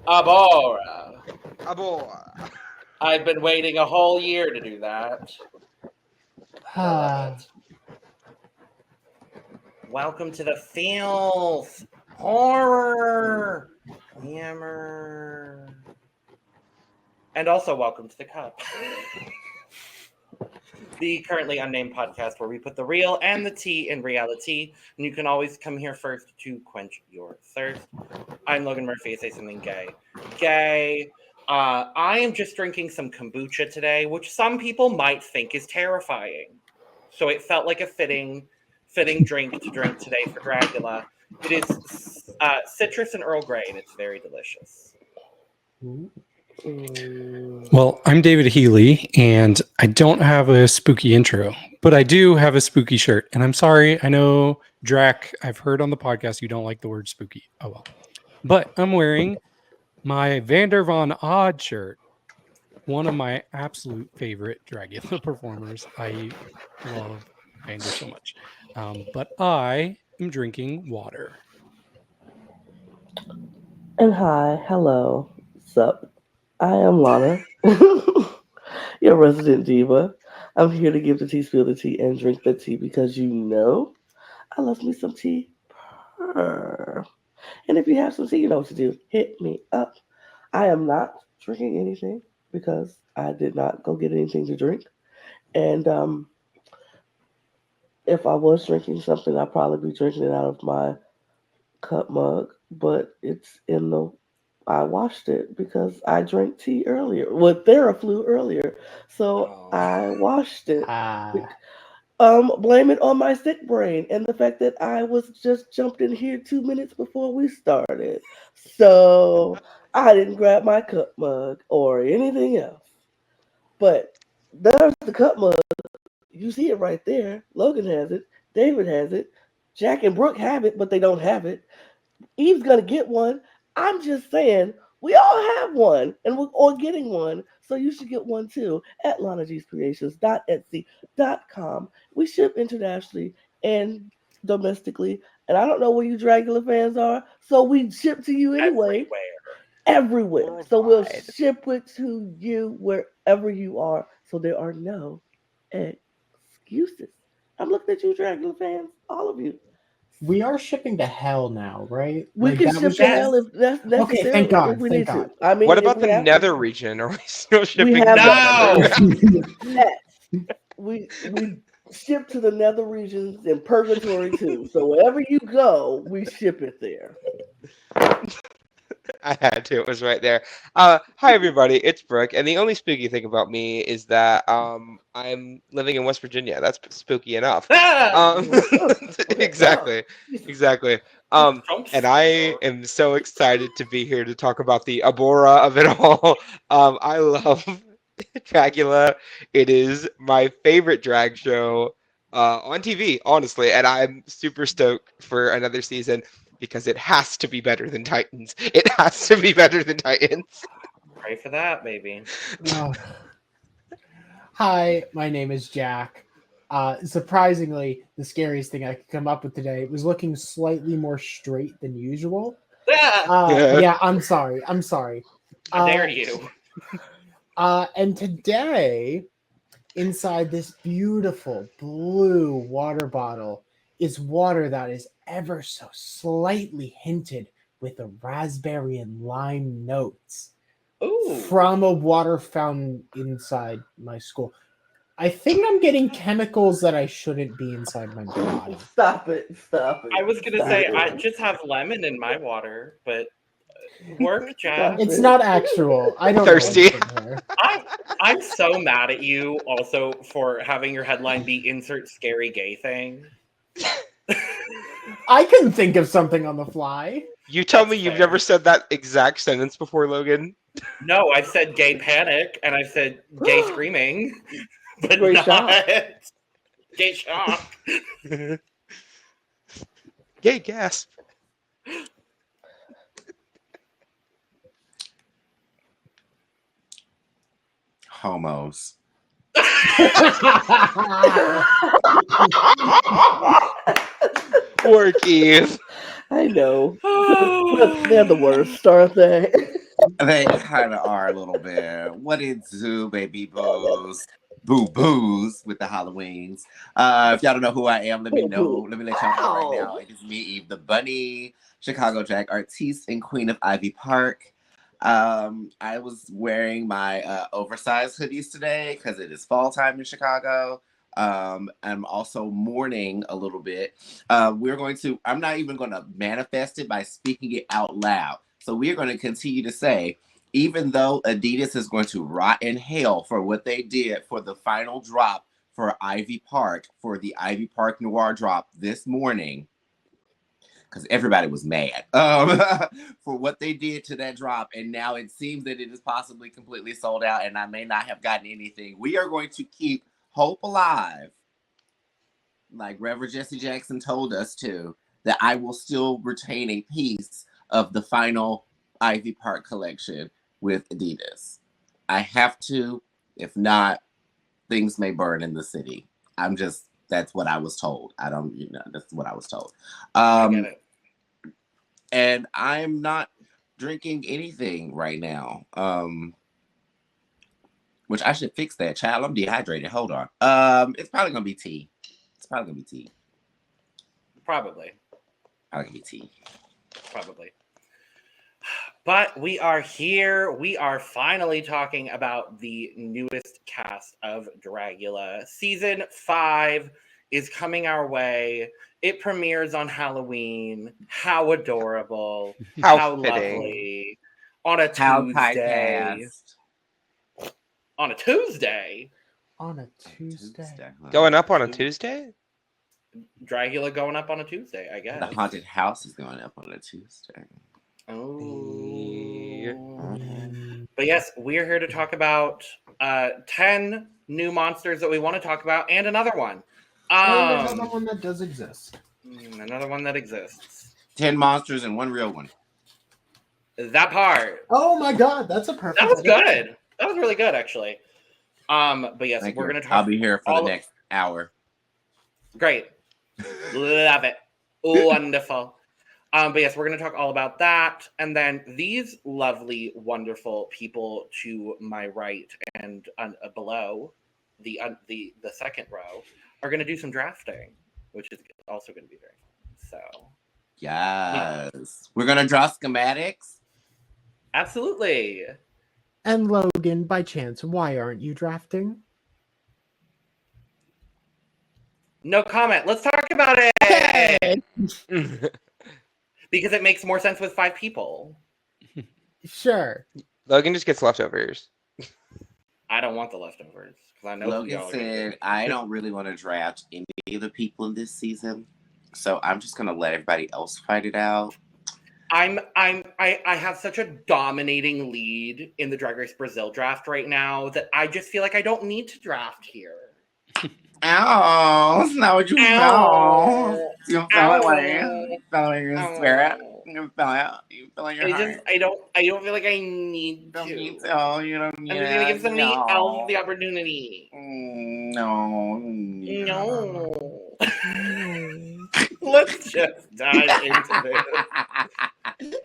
Abora. Abora. I've been waiting a whole year to do that. I love it. Welcome to the filth. Horror. Hammer. And also welcome to the cup. The Currently Unnamed Podcast, where we put the real and the tea in reality. And you can always come here first to quench your thirst. I'm Logan Murphy. Say something gay. Gay. I am just drinking some kombucha today, which some people might think is terrifying. So it felt like a fitting drink to drink today for Dragula. It is citrus and Earl Grey, and it's very delicious. Well, I'm David Healy, and I don't have a spooky intro, but I do have a spooky shirt. And I'm sorry, I know, Drac, I've heard on the podcast you don't like the word spooky. Oh, well. But I'm wearing my Vander Von Odd shirt, one of my absolute favorite Dragula performers. I love Vander so much. But I am drinking water. And hi, hello, sup. I am Lana, your resident diva. I'm here to give the tea, spill the tea, and drink the tea because you know I love me some tea. Purr. And if you have some tea, you know what to do. Hit me up. I am not drinking anything because I did not go get anything to drink. And if I was drinking something, I'd probably be drinking it out of my cup mug. But it's in the... I washed it because I drank tea earlier. Well, Theraflu earlier. So I washed it. Blame it on my sick brain and the fact that I was just jumped in here 2 minutes before we started. So I didn't grab my cup mug or anything else. But there's the cup mug. You see it right there. Logan has it. David has it. Jack and Brook have it, but they don't have it. Eve's going to get one. I'm just saying, we all have one, and we're all getting one, so you should get one too at LanaG'sCreations.etsy.com. We ship internationally and domestically, and I don't know where you Dragula fans are, so we ship to you anyway. Everywhere. So we'll ship it to you wherever you are, so there are no excuses. I'm looking at you, Dragula fans, all of you. We are shipping to hell now, right? We can ship to hell if that's necessary. Okay, thank God. We Thank need God. to. I mean, What about the nether region? Are we still shipping? We ship to the nether regions in purgatory too. So wherever you go, we ship it there. I had to. It was right there. Hi, everybody. It's Brook. And the only spooky thing about me is that I'm living in West Virginia. That's spooky enough. Exactly. And I am so excited to be here to talk about the Abora of it all. I love Dragula. It is my favorite drag show on TV, honestly. And I'm super stoked for another season. Because it has to be better than Titans. It has to be better than Titans. Pray for that, maybe. Hi, my name is Jack. Surprisingly, the scariest thing I could come up with today was looking slightly more straight than usual. Yeah, I'm sorry. How dare you? And today, inside this beautiful blue water bottle, is water that is ever so slightly hinted with a raspberry and lime notes. Ooh. From a water fountain inside my school. I think I'm getting chemicals that I shouldn't be inside my body. Stop it. I was going to say, I just have lemon in my water, but work, Jack. It's not actual. I don't thirsty. I'm so mad at you also for having your headline be insert scary gay thing. I couldn't think of something on the fly. You tell me you've never said that exact sentence before, Logan? No, I've said gay panic and I've said gay screaming, but Great not. shot. Gay shock. Gay gasp. Homos. Orkies. I know. They're the worst, aren't they? They kind of are a little bit. What it do, baby boos? Boo boos with the Halloweens. If y'all don't know who I am, let me know. Let me let y'all know right now. It is me, Eve the Bunny, Chicago drag artiste and queen of Ivy Park. I was wearing my oversized hoodies today because it is fall time in Chicago. I'm also mourning a little bit. I'm not even going to manifest it by speaking it out loud. So we're going to continue to say, even though Adidas is going to rot in hell for what they did for the final drop for Ivy Park, for the Ivy Park Noir drop this morning, because everybody was mad for what they did to that drop. And now it seems that it is possibly completely sold out and I may not have gotten anything. We are going to keep hope alive, like Reverend Jesse Jackson told us to, that I will still retain a piece of the final Ivy Park collection with Adidas. I have to. If not, things may burn in the city. That's what I was told. That's what I was told. I get it. And I'm not drinking anything right now. Which I should fix that, child. I'm dehydrated. Hold on. It's probably gonna be tea. Probably. Probably gonna be tea. Probably. But we are here. We are finally talking about the newest cast of Dragula. Season 5 is coming our way. It premieres on Halloween. How adorable. How lovely. On a Tuesday. On a Tuesday? On a Tuesday. Going up on a Tuesday? Dragula going up on a Tuesday, I guess. The haunted house is going up on a Tuesday. Oh. But yes, we're here to talk about 10 new monsters that we want to talk about and another one. Another one that does exist. Another one that exists. 10 monsters and one real one. That part. Oh my god, that's a perfect. That was good. That was really good, actually. But yes, we're going to talk. I'll be here for the next hour. Great. Love it. Wonderful. But yes, we're going to talk all about that. And then these lovely, wonderful people to my right and below, the second row, are going to do some drafting, which is also going to be very fun. So, yes. We're going to draw schematics. Absolutely. And Logan, by chance, why aren't you drafting? No comment. Let's talk about it. Okay. Because it makes more sense with 5 people. Sure. Logan just gets leftovers. I don't want the leftovers. I know Logan said, I don't really want to draft any of the people in this season. So I'm just going to let everybody else fight it out. I have such a dominating lead in the Drag Race Brazil draft right now that I just feel like I don't need to draft here. Ow, that's not what you felt. You felt it. You felt it in your spirit. You felt it. You feel it in your heart. I don't feel like I need to. You don't need I'm just gonna give somebody else the opportunity. No. Let's just dive into this.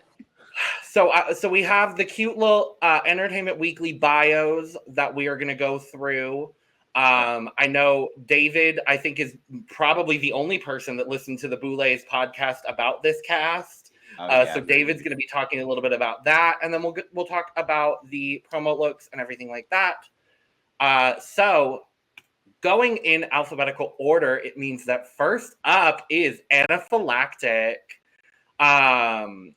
So we have the cute little Entertainment Weekly bios that we are going to go through. I know David, I think, is probably the only person that listened to the Boulets podcast about this cast. So David's going to be talking a little bit about that, and then we'll talk about the promo looks and everything like that. So going in alphabetical order, it means that first up is Phylactic.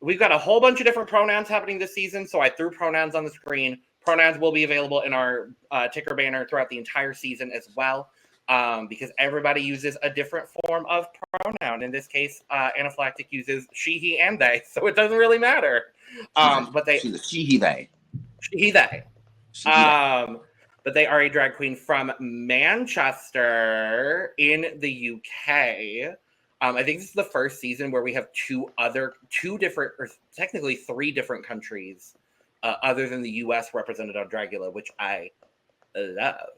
We've got a whole bunch of different pronouns happening this season, so I threw pronouns on the screen. Pronouns will be available in our ticker banner throughout the entire season as well, because everybody uses a different form of pronoun. In this case, Phylactic uses she, he, and they, so it doesn't really matter. But they she's a she, he, they. She, he, they. but they are a drag queen from Manchester in the UK. I think this is the first season where we have two different, or technically 3 different countries other than the US represented on Dragula, which I love.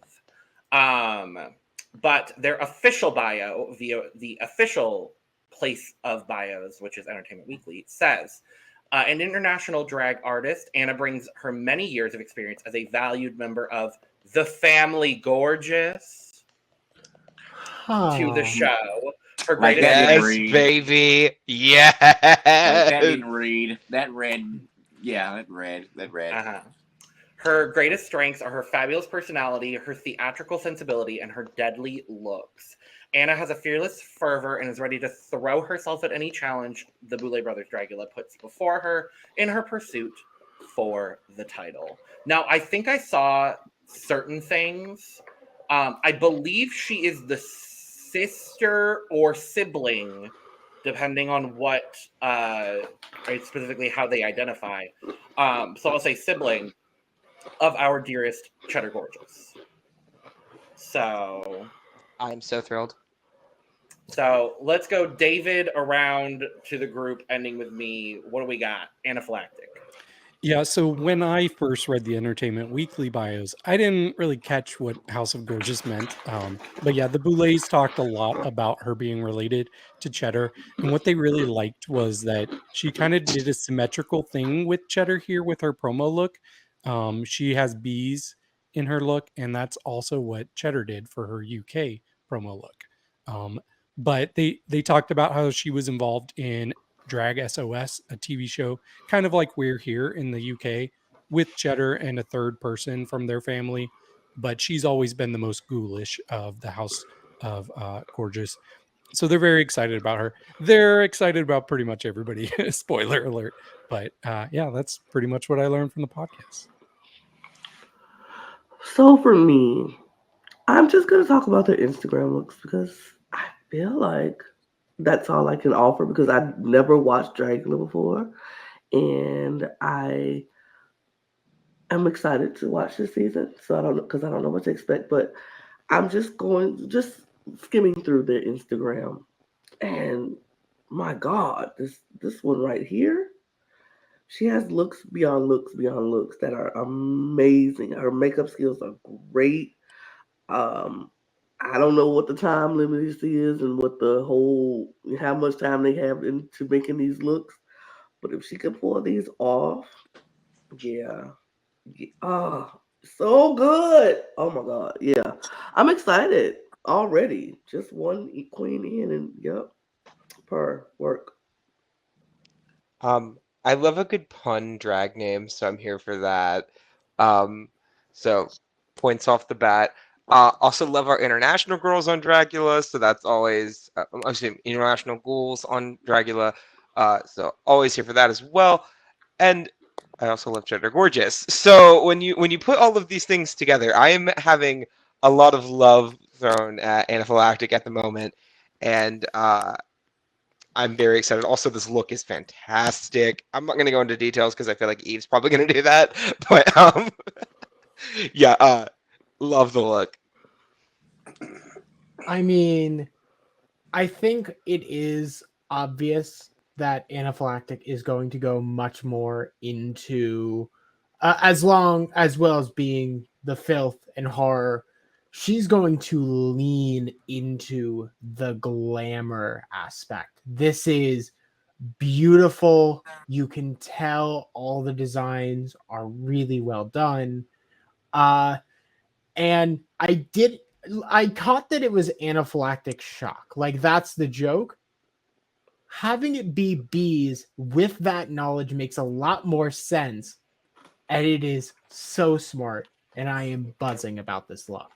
But their official bio, via the official place of bios, which is Entertainment Weekly, says, an international drag artist, Anna brings her many years of experience as a valued member of the Family Gorgeous to the show. Her greatest yes, baby. Yes. Like that didn't read. That read. Yeah, that read. Uh-huh. Her greatest strengths are her fabulous personality, her theatrical sensibility, and her deadly looks. Anna has a fearless fervor and is ready to throw herself at any challenge the Boulet Brothers Dragula puts before her in her pursuit for the title. Now, I think I saw certain things. I believe she is the sister or sibling, depending on what, specifically how they identify. So I'll say sibling of our dearest Cheddar Gorgeous. So I'm so thrilled. So let's go, David, around to the group, ending with me. What do we got? Anaphylactic. Yeah, so when I first read the Entertainment Weekly bios, I didn't really catch what House of Gorgeous meant. But yeah, the Boulets talked a lot about her being related to Cheddar. And what they really liked was that she kind of did a symmetrical thing with Cheddar here with her promo look. She has bees in her look, and that's also what Cheddar did for her UK promo look. But they talked about how she was involved in Drag SOS, a TV show, kind of like We're Here in the UK, with Cheddar and a third person from their family. But she's always been the most ghoulish of the House of Gorgeous. So they're very excited about her. They're excited about pretty much everybody. Spoiler alert. But yeah, that's pretty much what I learned from the podcast. So for me, I'm just going to talk about their Instagram looks because I feel like that's all I can offer because I've never watched Dragula before. And I am excited to watch this season. So I don't know what to expect, but I'm just skimming through their Instagram. And my God, this one right here, she has looks beyond looks that are amazing. Her makeup skills are great. I don't know what the time limit is and what how much time they have into making these looks. But if she could pull these off, yeah. So good. Oh my God. Yeah. I'm excited already. Just one queen in and yep. Per work. I love a good pun drag name, so I'm here for that. So points off the bat. Also love our international girls on Dragula, so that's always international ghouls on Dragula. So always here for that as well. And I also love Cheddar Gorgeous. So when you put all of these things together, I am having a lot of love thrown at Anaphylactic at the moment, and I'm very excited. Also, this look is fantastic. I'm not going to go into details because I feel like Eve's probably going to do that, but yeah, love the look. I mean, I think it is obvious that Anaphylactic is going to go much more into, as well as being the filth and horror, she's going to lean into the glamour aspect. This is beautiful. You can tell all the designs are really well done. And I caught that it was anaphylactic shock. Like, that's the joke. Having it be bees with that knowledge makes a lot more sense. And it is so smart. And I am buzzing about this look.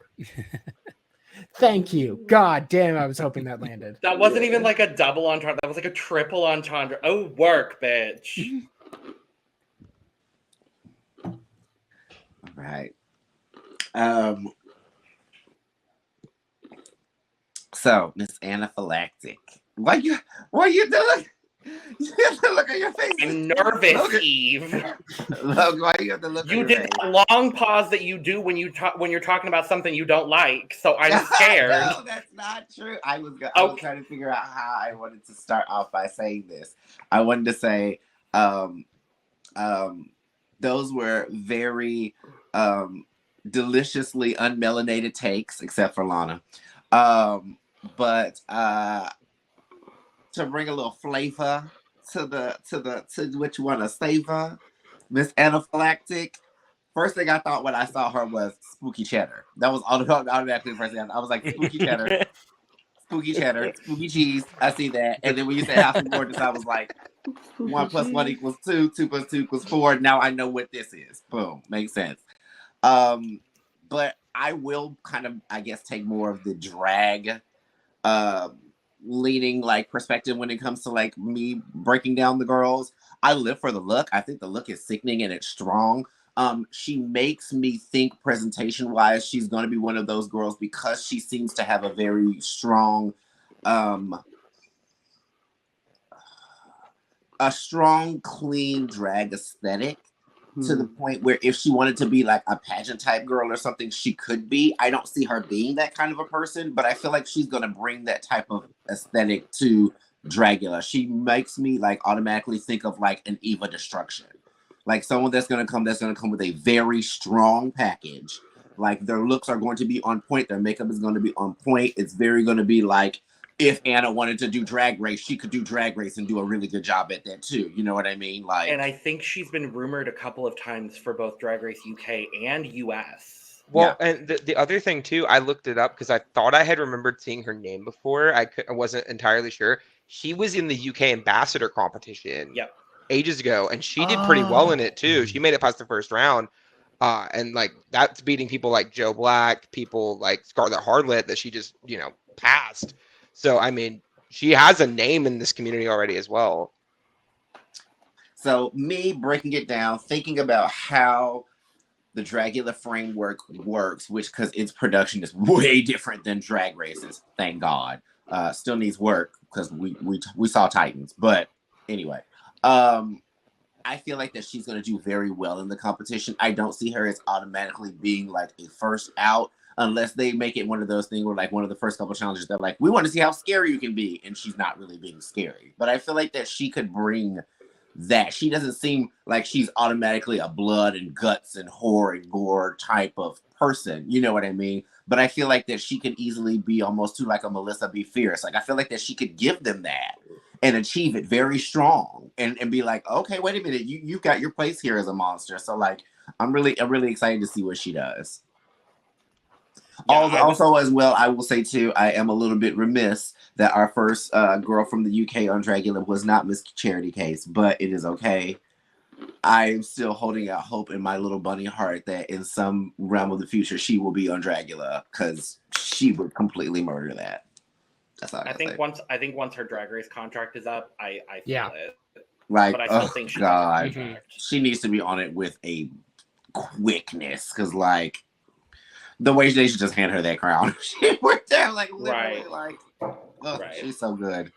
Thank you. God damn, I was hoping that landed. That wasn't even like a double entendre. That was like a triple entendre. Oh, work, bitch. All right. So, Miss Anaphylactic, what are you doing? Look at your face. I'm nervous, Logan. Eve. Look, why you have to look You at did your that long pause that you do when you're talking about something you don't like. So I'm scared. No, that's not true. I was trying to figure out how I wanted to start off by saying this. I wanted to say, those were very deliciously unmelanated takes, except for Lana. But to bring a little flavor to what you want to savor, Miss Phylactic. First thing I thought when I saw her was spooky cheddar. That was automatically the first thing I was like, spooky cheddar, spooky cheddar, spooky cheese. I see that. And then when you said House of Gorgeous, I was like, 1 + 1 = 2, 2 + 2 = 4. Now I know what this is. Boom, makes sense. But I will kind of, I guess, take more of the drag leaning like perspective when it comes to like me breaking down the girls. I live for the look. I think the look is sickening and it's strong. She makes me think presentation wise she's going to be one of those girls because she seems to have a very strong clean drag aesthetic to the point where if she wanted to be like a pageant type girl or something, she could be. I don't see her being that kind of a person, but I feel like she's going to bring that type of aesthetic to Dragula. She makes me like automatically think of like an Eva Destruction. Like someone that's going to come with a very strong package. Like their looks are going to be on point. Their makeup is going to be on point. It's very going to be like, if Anna wanted to do Drag Race, she could do Drag Race and do a really good job at that too. You know what I mean? Like, and I think she's been rumored a couple of times for both Drag Race UK and US. Well, yeah. And the other thing too, I looked it up because I thought I had remembered seeing her name before. I wasn't entirely sure. She was in the UK ambassador competition ages ago, and she did pretty well in it too. She made it past the first round. And like that's beating people like Joe Black, people like Scarlett Harlot that she just, passed. So, I mean, she has a name in this community already as well. So, me breaking it down, thinking about how the Dragula framework works, which, because its production is way different than Drag Race's, thank God. Still needs work, because we saw Titans. But, anyway. I feel like that she's going to do very well in the competition. I don't see her as automatically being, like, a first out. Unless they make it one of those things where, like, one of the first couple challenges, they're like, we want to see how scary you can be. And she's not really being scary. But I feel like that she could bring that. She doesn't seem like she's automatically a blood and guts and horror and gore type of person. You know what I mean? But I feel like that she could easily be almost too like a Melissa B. Fierce. Like, I feel like that she could give them that and achieve it very strong and be like, okay, wait a minute. You got your place here as a monster. So, like, I'm really excited to see what she does. Yeah, also, as well, I will say, too, I am a little bit remiss that our first girl from the UK on Dragula was not Miss Charity Case, but it is okay. I am still holding out hope in my little bunny heart that in some realm of the future, she will be on Dragula because she would completely murder that. That's all I think say. I think once her Drag Race contract is up, I feel it. Like, but I still think she needs to be on it with a quickness because, like, the way they should just hand her that crown. She worked there like literally she's so good.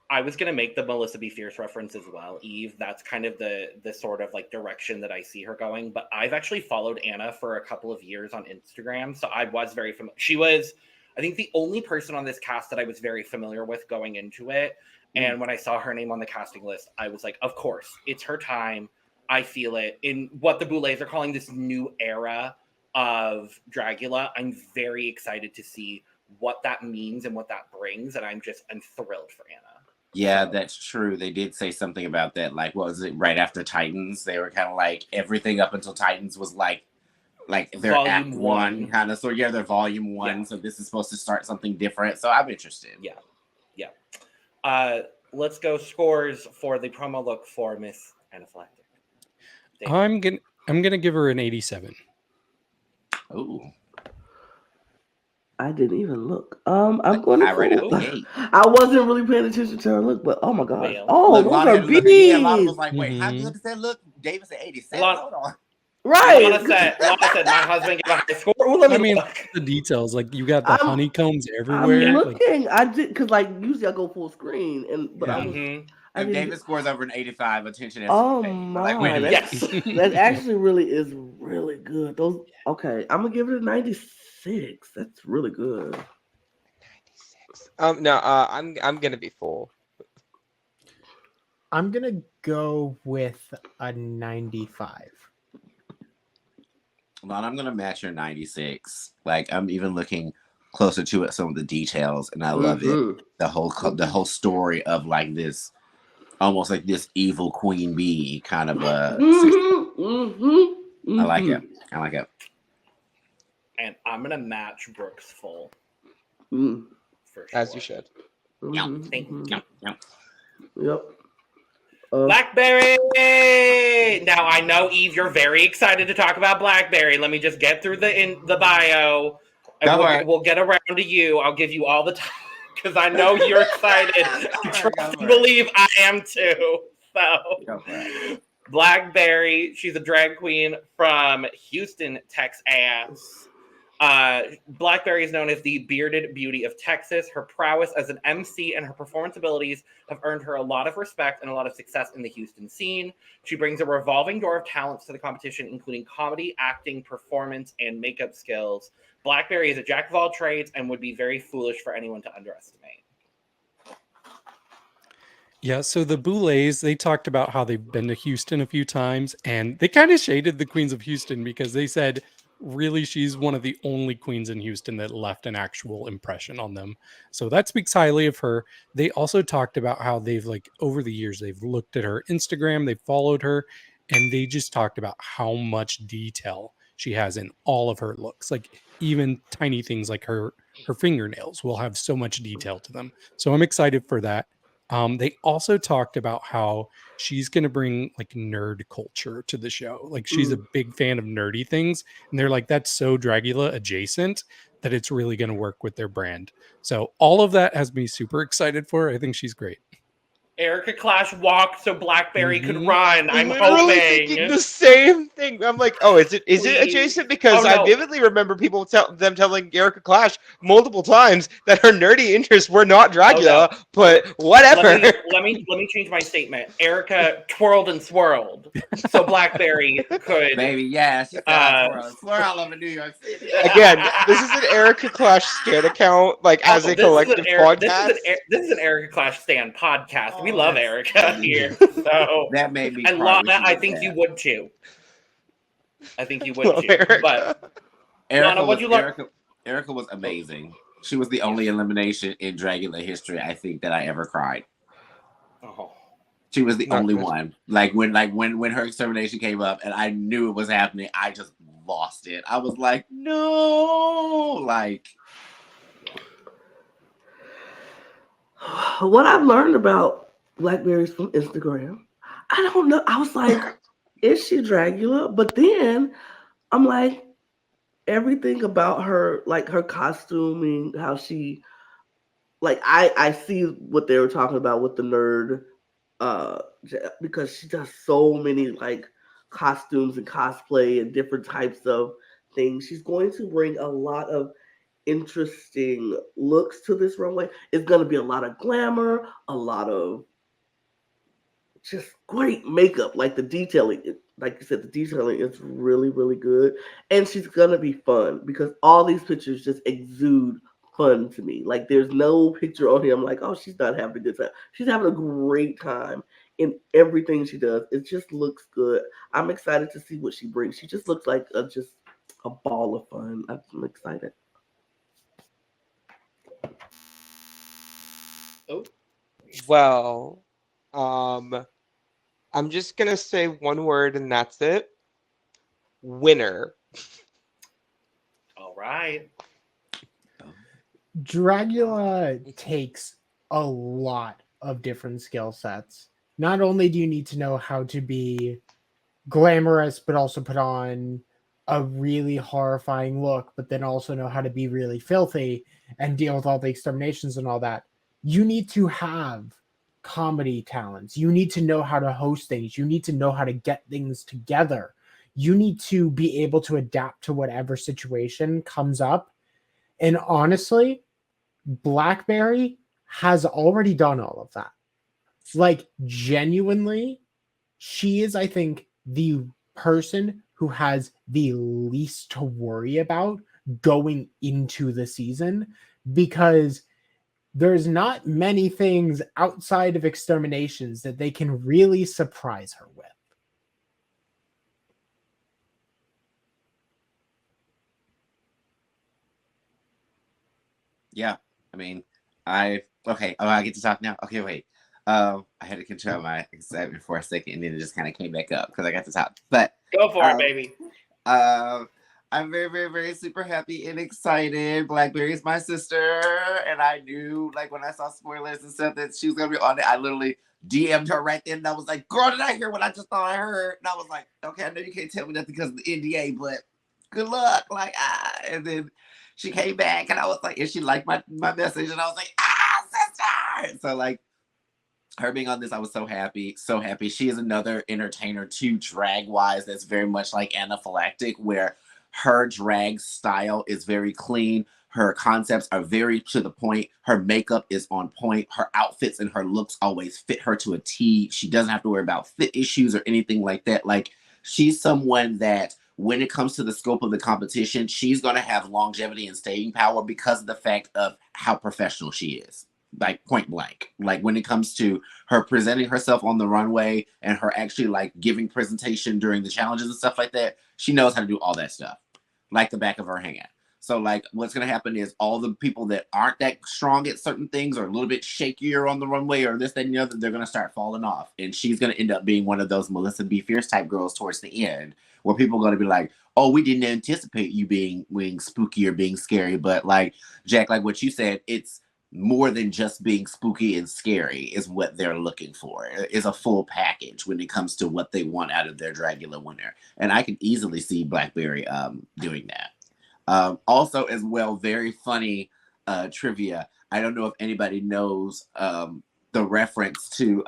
I was gonna make the Melissa B. Fierce reference as well, Eve. That's kind of the sort of like direction that I see her going. But I've actually followed Anna for a couple of years on Instagram, so I was very familiar. She was, I think, the only person on this cast that I was very familiar with going into it. And when I saw her name on the casting list, I was like, of course, it's her time. I feel it in what the Boulets are calling this new era of Dragula. I'm very excited to see what that means and what that brings, and I'm thrilled for Anna. Yeah, that's true. They did say something about that. Like, what was it? Right after Titans, they were kind of like everything up until Titans was like their Volume Act 1 kind of. So yeah, their Volume 1. Yeah. So this is supposed to start something different. So I'm interested. Yeah. Let's go scores for the promo look for Miss Phylactic. I'm gonna give her an 87. Oh, I didn't even look. I'm going to. I wasn't really paying attention to her look, but oh my god! Well, those are big. Lana was like, "Wait, how good does that look?" David said 87. Hold on. Right. Lana said, my husband gave a high score. Ooh, let me look. the details, like you got the honeycombs I'm everywhere. looking. I did because like usually I go full screen, but I was. If David scores over an 85, attention is my! like, wait a minute. Yes, that actually really is really good. Those okay. I'm gonna give it a 96. That's really good. 96. No, I'm gonna be full. I'm gonna go with a 95. Lana, I'm gonna match your 96. Like I'm even looking closer to it, some of the details, and I love it. The whole story of like this, almost like this evil queen bee kind of a. I like it. I like it. And I'm gonna match Brook's full. For sure. As you should. Thank you. Yep. Blackberri! Now I know, Eve, you're very excited to talk about Blackberri. Let me just get through the bio, and we'll get around to you. I'll give you all the time because I know you're excited. I trust and believe I am too. So, Blackberri, she's a drag queen from Houston, Texas. Blackberri is known as the bearded beauty of Texas. Her prowess as an MC and her performance abilities have earned her a lot of respect and a lot of success in the Houston scene. She brings a revolving door of talents to the competition, including comedy, acting, performance, and makeup skills. Blackberri is a jack of all trades and would be very foolish for anyone to underestimate. Yeah, so the Boulets, they talked about how they've been to Houston a few times, and they kind of shaded the Queens of Houston because they said really she's one of the only queens in Houston that left an actual impression on them. So that speaks highly of her. They also talked about how they've like over the years, they've looked at her Instagram, they've followed her, and they just talked about how much detail she has in all of her looks. Like even tiny things like her fingernails will have so much detail to them. So I'm excited for that. They also talked about how she's going to bring like nerd culture to the show. Like she's a big fan of nerdy things. And they're like, that's so Dragula adjacent that it's really going to work with their brand. So all of that has me super excited for her. I think she's great. Erica Clash walked so Blackberri could run. I'm literally hoping thinking the same thing. I'm like, oh, is it adjacent? Because I vividly remember people telling Erica Clash multiple times that her nerdy interests were not Dragula, but whatever. Let me change my statement. Erica twirled and swirled, so Blackberri could. Baby, yeah, she swirl all over New York City. Again, this is an Erica Clash stan account, like as a collective podcast. This is an Erica Clash stan podcast. We love Erica here. So that made me. And Lana, I think you would too. I think you would too. Erica. But Lana, what'd you learn? Erica was amazing. She was the only elimination in Dragula history, I think, that I ever cried. Oh. She was the only one. Like when her extermination came up and I knew it was happening, I just lost it. I was like, no, like. What I've learned about Blackberri's from Instagram, I don't know. I was like, is she Dragula? But then I'm like, everything about her, like her costuming, how she, like, I see what they were talking about with the nerd, because she does so many like costumes and cosplay and different types of things. She's going to bring a lot of interesting looks to this runway. It's going to be a lot of glamour, a lot of just great makeup. Like the detailing, like you said, the detailing is really, really good. And she's going to be fun because all these pictures just exude fun to me. Like there's no picture on here I'm like, oh, she's not having a good time. She's having a great time in everything she does. It just looks good. I'm excited to see what she brings. She just looks like just a ball of fun. I'm excited. Oh. Well, I'm just gonna say one word and that's it. Winner. All right. Dragula takes a lot of different skill sets. Not only do you need to know how to be glamorous, but also put on a really horrifying look, but then also know how to be really filthy and deal with all the exterminations and all that. You need to have comedy talents. You need to know how to host things. You need to know how to get things together. you need to be able to adapt to whatever situation comes up. And honestly, Blackberri has already done all of that. Like, genuinely, she is, I think, the person who has the least to worry about going into the season, because there's not many things outside of exterminations that they can really surprise her with. Yeah, I mean, I get to talk now. Okay, wait. I had to control my excitement for a second, and then it just kind of came back up because I got to talk. But Go for it, baby. I'm very, very, very super happy and excited. Blackberri is my sister, and I knew, like, when I saw spoilers and stuff that she was gonna be on it. I literally DM'd her right then, and I was like, "Girl, did I hear what I just thought I heard?" And I was like, "Okay, I know you can't tell me nothing because of the NDA, but good luck." Like, and then she came back, and I was like, and she liked my message, and I was like, sister. So like, her being on this, I was so happy, so happy. She is another entertainer too, drag wise. That's very much like Anna Phylactic, where her drag style is very clean. Her concepts are very to the point. Her makeup is on point. Her outfits and her looks always fit her to a T. She doesn't have to worry about fit issues or anything like that. Like, she's someone that when it comes to the scope of the competition, she's going to have longevity and staying power because of the fact of how professional she is. Like, point blank. Like, when it comes to her presenting herself on the runway and her actually like giving presentation during the challenges and stuff like that, she knows how to do all that stuff like the back of her hand. So like, what's going to happen is all the people that aren't that strong at certain things or a little bit shakier on the runway or this, that, and the other, they're going to start falling off. And she's going to end up being one of those Melissa B. Fierce type girls towards the end, where people are going to be like, oh, we didn't anticipate you being spooky or being scary. But like, Jack, like what you said, it's more than just being spooky and scary is what they're looking for. Is a full package when it comes to what they want out of their Dragula winner. And I can easily see Blackberri doing that. Also, as well, very funny trivia. I don't know if anybody knows the reference to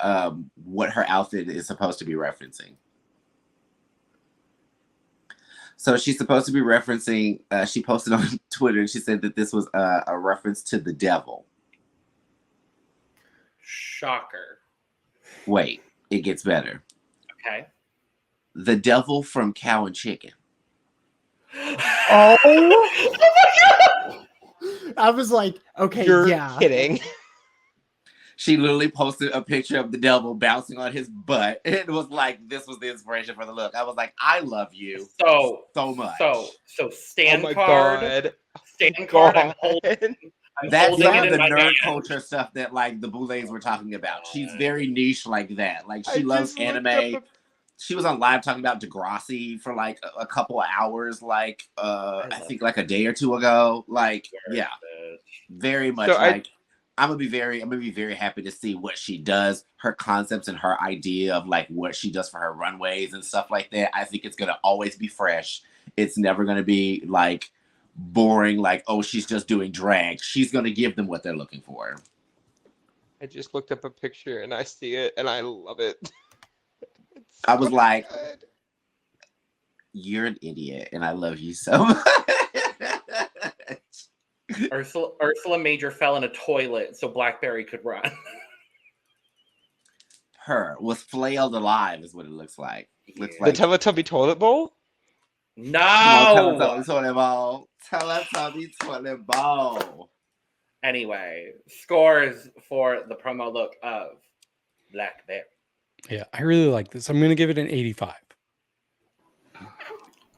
what her outfit is supposed to be referencing. So she's supposed to be referencing, she posted on Twitter, and she said that this was a reference to the devil. Shocker. Wait, it gets better. Okay. The devil from Cow and Chicken. Oh my God! I was like, okay, You're yeah. kidding. She literally posted a picture of the devil bouncing on his butt. It was like, this was the inspiration for the look. I was like, I love you so much. So stand Oh my card. God. Stand card. I'm holding That's some it of in the my nerd hand. culture stuff that like the Boulets were talking about. She's very niche like that. Like, she loves just looked up anime. She was on live talking about Degrassi for like a couple of hours, like I think like a day or two ago. Like, yeah, very much. So like, I'm gonna be very happy to see what she does, her concepts and her idea of like what she does for her runways and stuff like that. I think it's gonna always be fresh. It's never gonna be like boring, like, oh, she's just doing drag. She's gonna give them what they're looking for. I just looked up a picture and I see it and I love it. I was like, you're an idiot and I love you so much. Ursula Major fell in a toilet so Blackberri could run. Her was flailed alive is what it looks like. Looks The like Teletubby toilet bowl? No! Teletubby toilet bowl. Teletubby toilet bowl. Anyway, scores for the promo look of Blackberri. Yeah, I really like this. I'm going to give it an 85.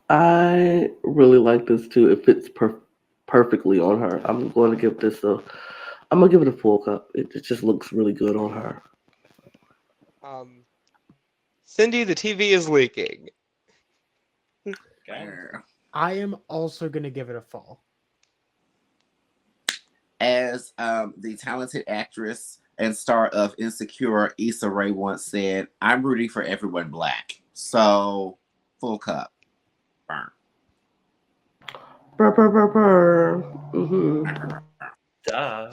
I really like this too. It fits perfectly on her. I'm going to give it a full cup. It just looks really good on her. Cindy, the TV is leaking. Okay. I am also going to give it a full. As the talented actress and star of Insecure, Issa Rae once said, I'm rooting for everyone black. So, full cup. Burn. Burr, burr, burr, burr. Mm-hmm. Duh.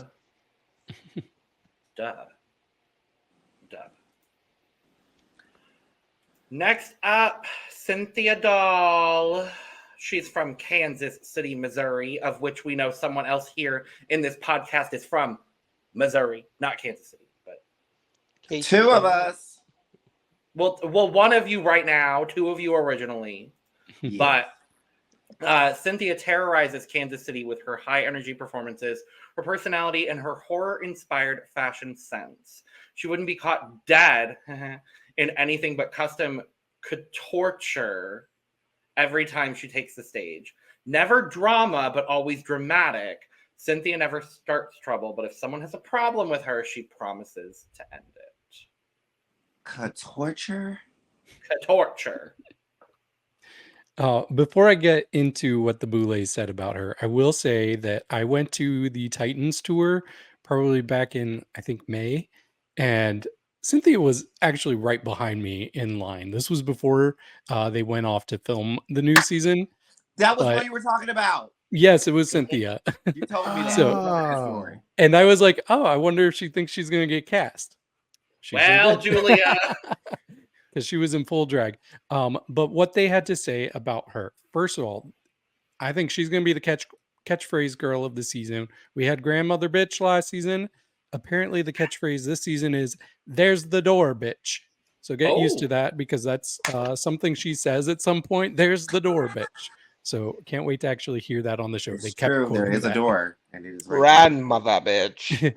Next up, Cynthia Doll. She's from Kansas City, Missouri, of which we know someone else here in this podcast is from Missouri, not Kansas City, but two of us. Well, one of you right now, two of you originally, but Cynthia terrorizes Kansas City with her high energy performances, her personality, and her horror-inspired fashion sense. She wouldn't be caught dead in anything but custom couture every time she takes the stage. Never drama, but always dramatic. Cynthia never starts trouble, but if someone has a problem with her, she promises to end it. Couture? Couture. Before I get into what the Boulets said about her, I will say that I went to the Titans tour probably back in, I think, May, and Cynthia was actually right behind me in line. This was before they went off to film the new season. That was what you were talking about. Yes, it was Cynthia. You told me that. So, and I was like, oh, I wonder if she thinks she's going to get cast. Well, Julia. Because she was in full drag. But what they had to say about her, first of all, I think she's going to be the catchphrase girl of the season. We had grandmother bitch last season. Apparently the catchphrase this season is there's the door bitch. So get used to that, because that's something she says at some point. There's the door bitch. So can't wait to actually hear that on the show. It's they kept true. There is that. A door, and it is grandmother bitch.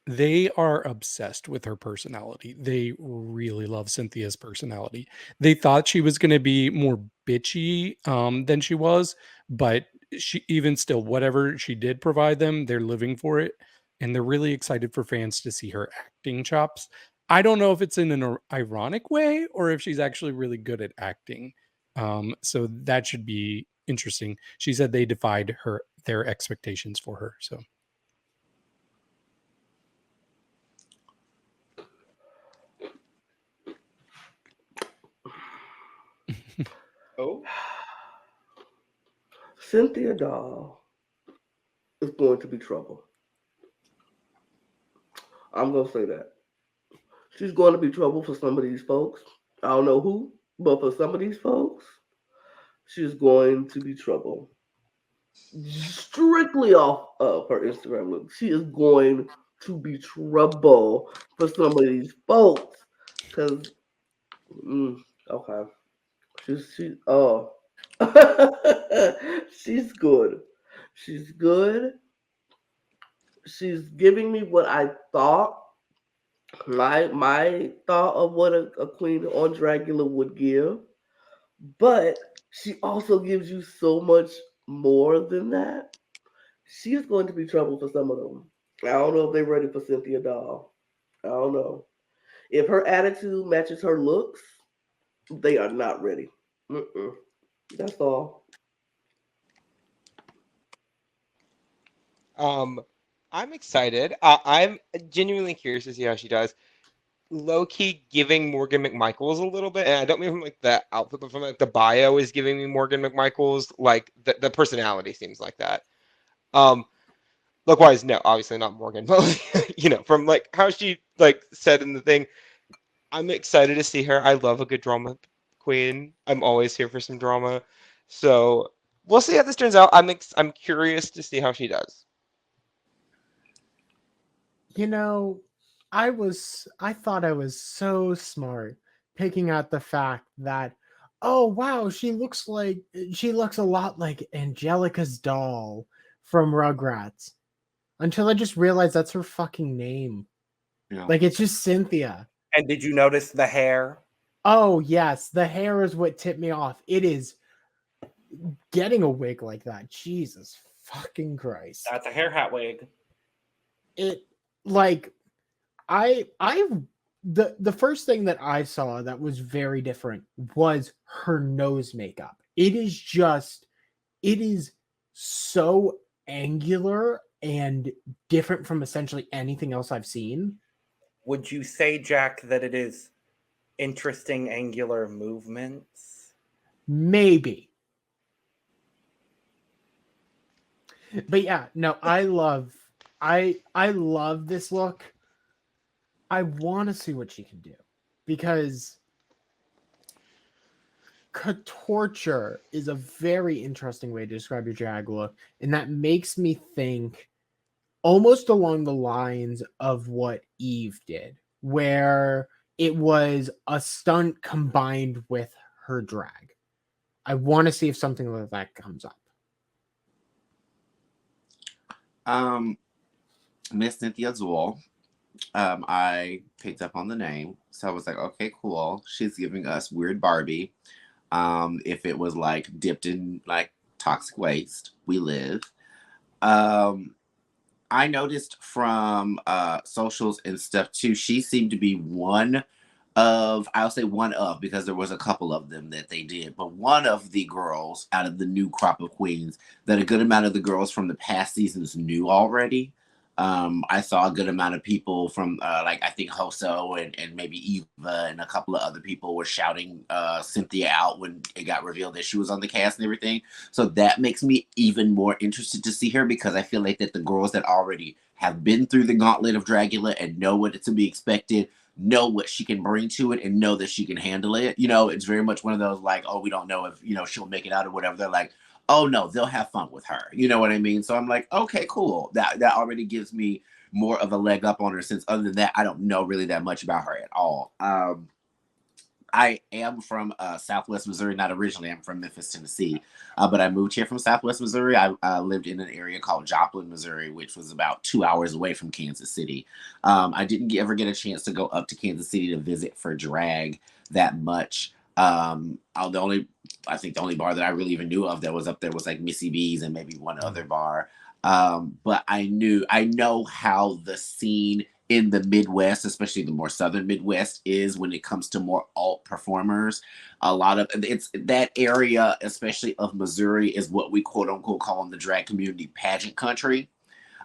They are obsessed with her personality. They really love Cynthia's personality. They thought she was going to be more bitchy than she was, but she, even still, whatever she did provide them, they're living for it, and they're really excited for fans to see her acting chops. I don't know if it's in an ironic way or if she's actually really good at acting. So that should be interesting. She said they defied their expectations for her. So. Cynthia Doll is going to be trouble. I'm going to say that. She's going to be trouble for some of these folks. I don't know who, but for some of these folks, she's going to be trouble. Strictly off of her Instagram look, she is going to be trouble for some of these folks. Because, okay. She's good. She's good. She's giving me what I thought, my thought of what a queen on Dragula would give. But she also gives you so much more than that. She is going to be trouble for some of them. I don't know if they're ready for Cynthia Doll. I don't know. If her attitude matches her looks, they are not ready. That's all. I'm excited. I'm genuinely curious to see how she does. Low-key giving Morgan McMichaels a little bit, and I don't mean from like the outfit, but from like the bio is giving me Morgan McMichaels. Like the personality seems like that. Look-wise, no, obviously not Morgan, but like, from like how she like said in the thing, I'm excited to see her. I love a good drama queen. I'm always here for some drama, so we'll see how this turns out. I'm curious to see how she does. I thought I was so smart picking out the fact that, oh wow, she looks a lot like Angelica's doll from Rugrats, until I just realized that's her fucking name. Yeah. Like, it's just Cynthia. And did you notice the hair? Oh yes, the hair is what tipped me off. It is getting a wig like that. Jesus fucking Christ. That's a hair hat wig. It like the first thing that I saw that was very different was her nose makeup. It is so angular and different from essentially anything else I've seen. Would you say, Jack, that it is interesting angular movements? Maybe. But yeah, no, I love this look. I want to see what she can do, because Torture is a very interesting way to describe your Dragula, and that makes me think almost along the lines of what Eve did, where it was a stunt combined with her drag. I want to see if something like that comes up. Miss Cynthia Doll. I picked up on the name, so I was like, okay, cool. She's giving us weird Barbie. If it was like dipped in like toxic waste, we live. I noticed from socials and stuff too, she seemed to be I'll say one of, because there was a couple of them that they did, but one of the girls out of the new crop of queens that a good amount of the girls from the past seasons knew already. I saw a good amount of people from like I think Hoso and maybe Eva and a couple of other people were shouting Cynthia out when it got revealed that she was on the cast and everything. So that makes me even more interested to see her, because I feel like that the girls that already have been through the gauntlet of Dragula and know what is to be expected, know what she can bring to it, and know that she can handle it. You know, it's very much one of those like, oh, we don't know if, you know, she'll make it out or whatever. They're like, oh no, they'll have fun with her. You know what I mean? So I'm like, okay, cool. That already gives me more of a leg up on her, since other than that, I don't know really that much about her at all. I am from Southwest Missouri. Not originally, I'm from Memphis, Tennessee. But I moved here from Southwest Missouri. I lived in an area called Joplin, Missouri, which was about 2 hours away from Kansas City. I didn't ever get a chance to go up to Kansas City to visit for drag that much. I think the only bar that I really even knew of that was up there was like Missy B's and maybe one other bar. But I know how the scene in the Midwest, especially the more southern Midwest, is when it comes to more alt performers. A lot of it's that area, especially of Missouri, is what we quote unquote call in the drag community pageant country.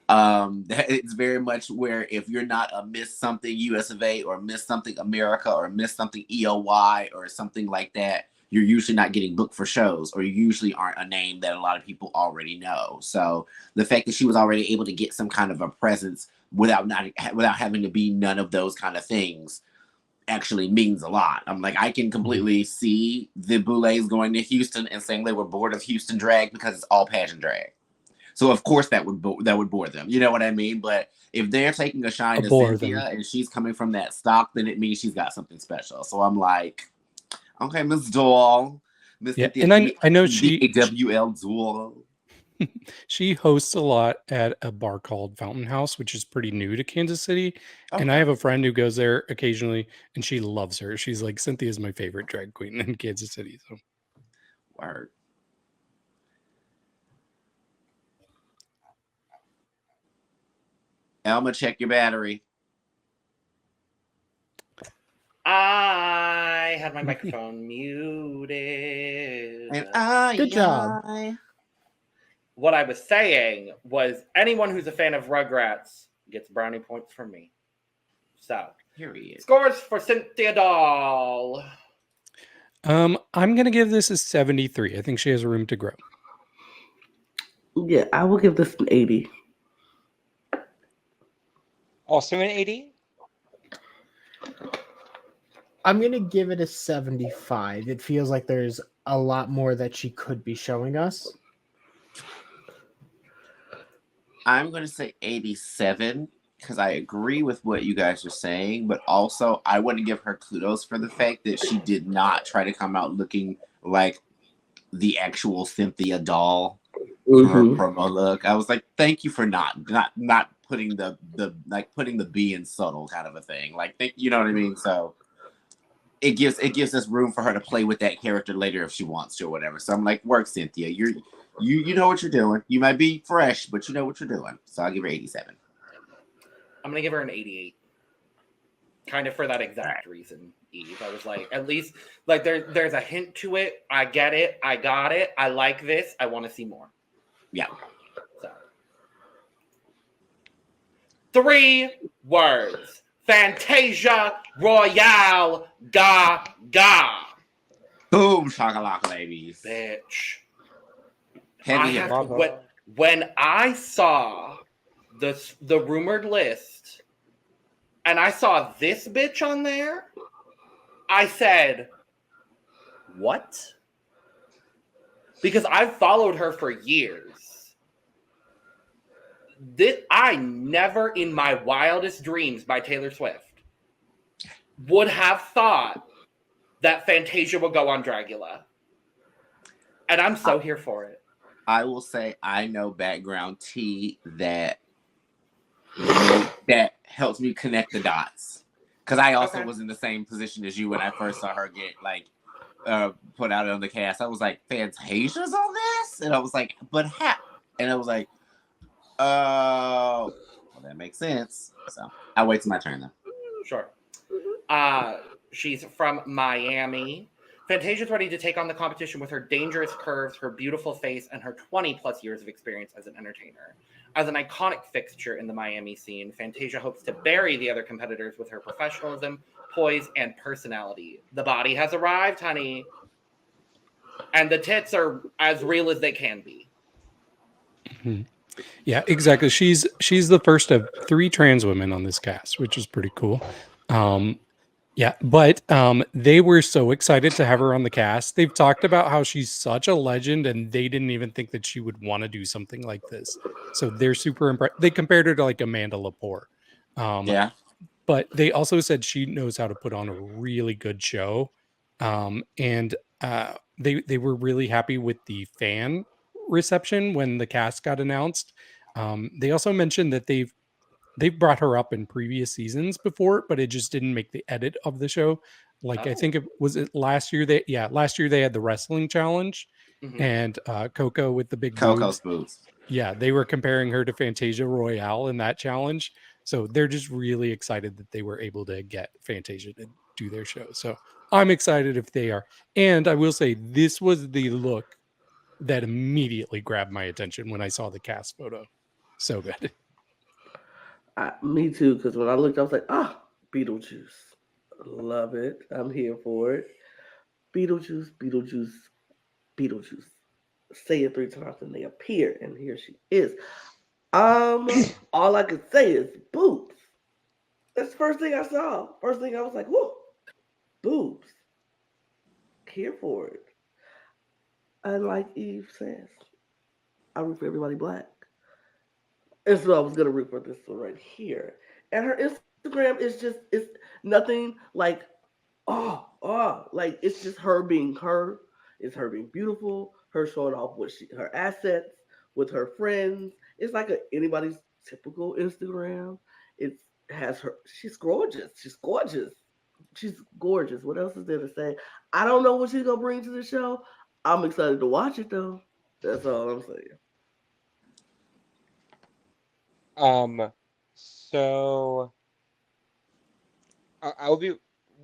It's very much where if you're not a Miss something US of A or Miss something America or Miss something EOY or something like that, you're usually not getting booked for shows, or you usually aren't a name that a lot of people already know. So the fact that she was already able to get some kind of a presence without having to be none of those kind of things actually means a lot. I'm like, I can completely see the Boulets going to Houston and saying they were bored of Houston drag because it's all pageant drag. So of course that would bore them. You know what I mean? But if they're taking a shine to Cynthia and she's coming from that stock, then it means she's got something special. So I'm like, okay, Miss Doll, Miss Cynthia, and I know she WL Doll. She hosts a lot at a bar called Fountain House, which is pretty new to Kansas City. Okay. And I have a friend who goes there occasionally, and she loves her. She's like, Cynthia is my favorite drag queen in Kansas City. So, word. Elma, check your battery. I had my microphone muted. And good job. What I was saying was anyone who's a fan of Rugrats gets brownie points from me. So, period. Scores for Cynthia Doll. I'm going to give this a 73. I think she has room to grow. Yeah, I will give this an 80. Also an 80? I'm going to give it a 75. It feels like there's a lot more that she could be showing us. I'm going to say 87 because I agree with what you guys are saying, but also I want to give her kudos for the fact that she did not try to come out looking like the actual Cynthia Doll for her promo look. I was like, thank you for not putting the putting the B in subtle kind of a thing. Like, you know what I mean? So it gives us room for her to play with that character later if she wants to or whatever. So I'm like, work, Cynthia. You know what you're doing. You might be fresh, but you know what you're doing. So I'll give her 87. I'm going to give her an 88. Kind of for that exact reason, Eve. I was like, at least, like, there's a hint to it. I get it. I got it. I like this. I want to see more. Yeah. So. 3 words. Fantasia, Royale, Gaga. Boom, shakalaka, babies. Bitch. Heavy. When I saw the rumored list and I saw this bitch on there, I said, what? Because I've followed her for years. I never in my wildest dreams by Taylor Swift would have thought that Fantasia would go on Dragula. And I'm so here for it. I will say I know background tea that helps me connect the dots. Because I also was in the same position as you when I first saw her get put out on the cast. I was like, Fantasia's on this? And I was like, but how? And I was like, oh, well, that makes sense. So I'll wait till my turn though. Sure. She's from Miami. Fantasia's ready to take on the competition with her dangerous curves, her beautiful face, and her 20-plus years of experience as an entertainer. As an iconic fixture in the Miami scene, Fantasia hopes to bury the other competitors with her professionalism, poise, and personality. The body has arrived, honey. And the tits are as real as they can be. Mm-hmm. Yeah, exactly. She's the first of 3 trans women on this cast, which is pretty cool. Yeah, but they were so excited to have her on the cast. They've talked about how she's such a legend, and they didn't even think that she would want to do something like this. So they're super impressed. They compared her to like Amanda Lepore. Yeah. But they also said she knows how to put on a really good show. And they were really happy with the fan reception when the cast got announced. They also mentioned that they've brought her up in previous seasons before, but it just didn't make the edit of the show. Like, I think last year they had the wrestling challenge, and Coco with the big Coco's boobs. Yeah, they were comparing her to Fantasia Royale in that challenge. So they're just really excited that they were able to get Fantasia to do their show. So I'm excited if they are. And I will say, this was the look that immediately grabbed my attention when I saw the cast photo. So good. Me too, because when I looked, I was like, Beetlejuice. Love it. I'm here for it. Beetlejuice, Beetlejuice, Beetlejuice. Say it 3 times and they appear, and here she is. All I could say is boobs. That's the first thing I saw. First thing I was like, whoa, boobs. Here for it. And like Eve says, I root for everybody black. And so I was gonna root for this one right here. And her Instagram is it's nothing like like it's just her being her. It's her being beautiful, her showing off her assets with her friends. It's like anybody's typical Instagram. It has her. She's gorgeous. She's gorgeous. She's gorgeous. What else is there to say? I don't know what she's gonna bring to the show. I'm excited to watch it though. That's all I'm saying. So I'll be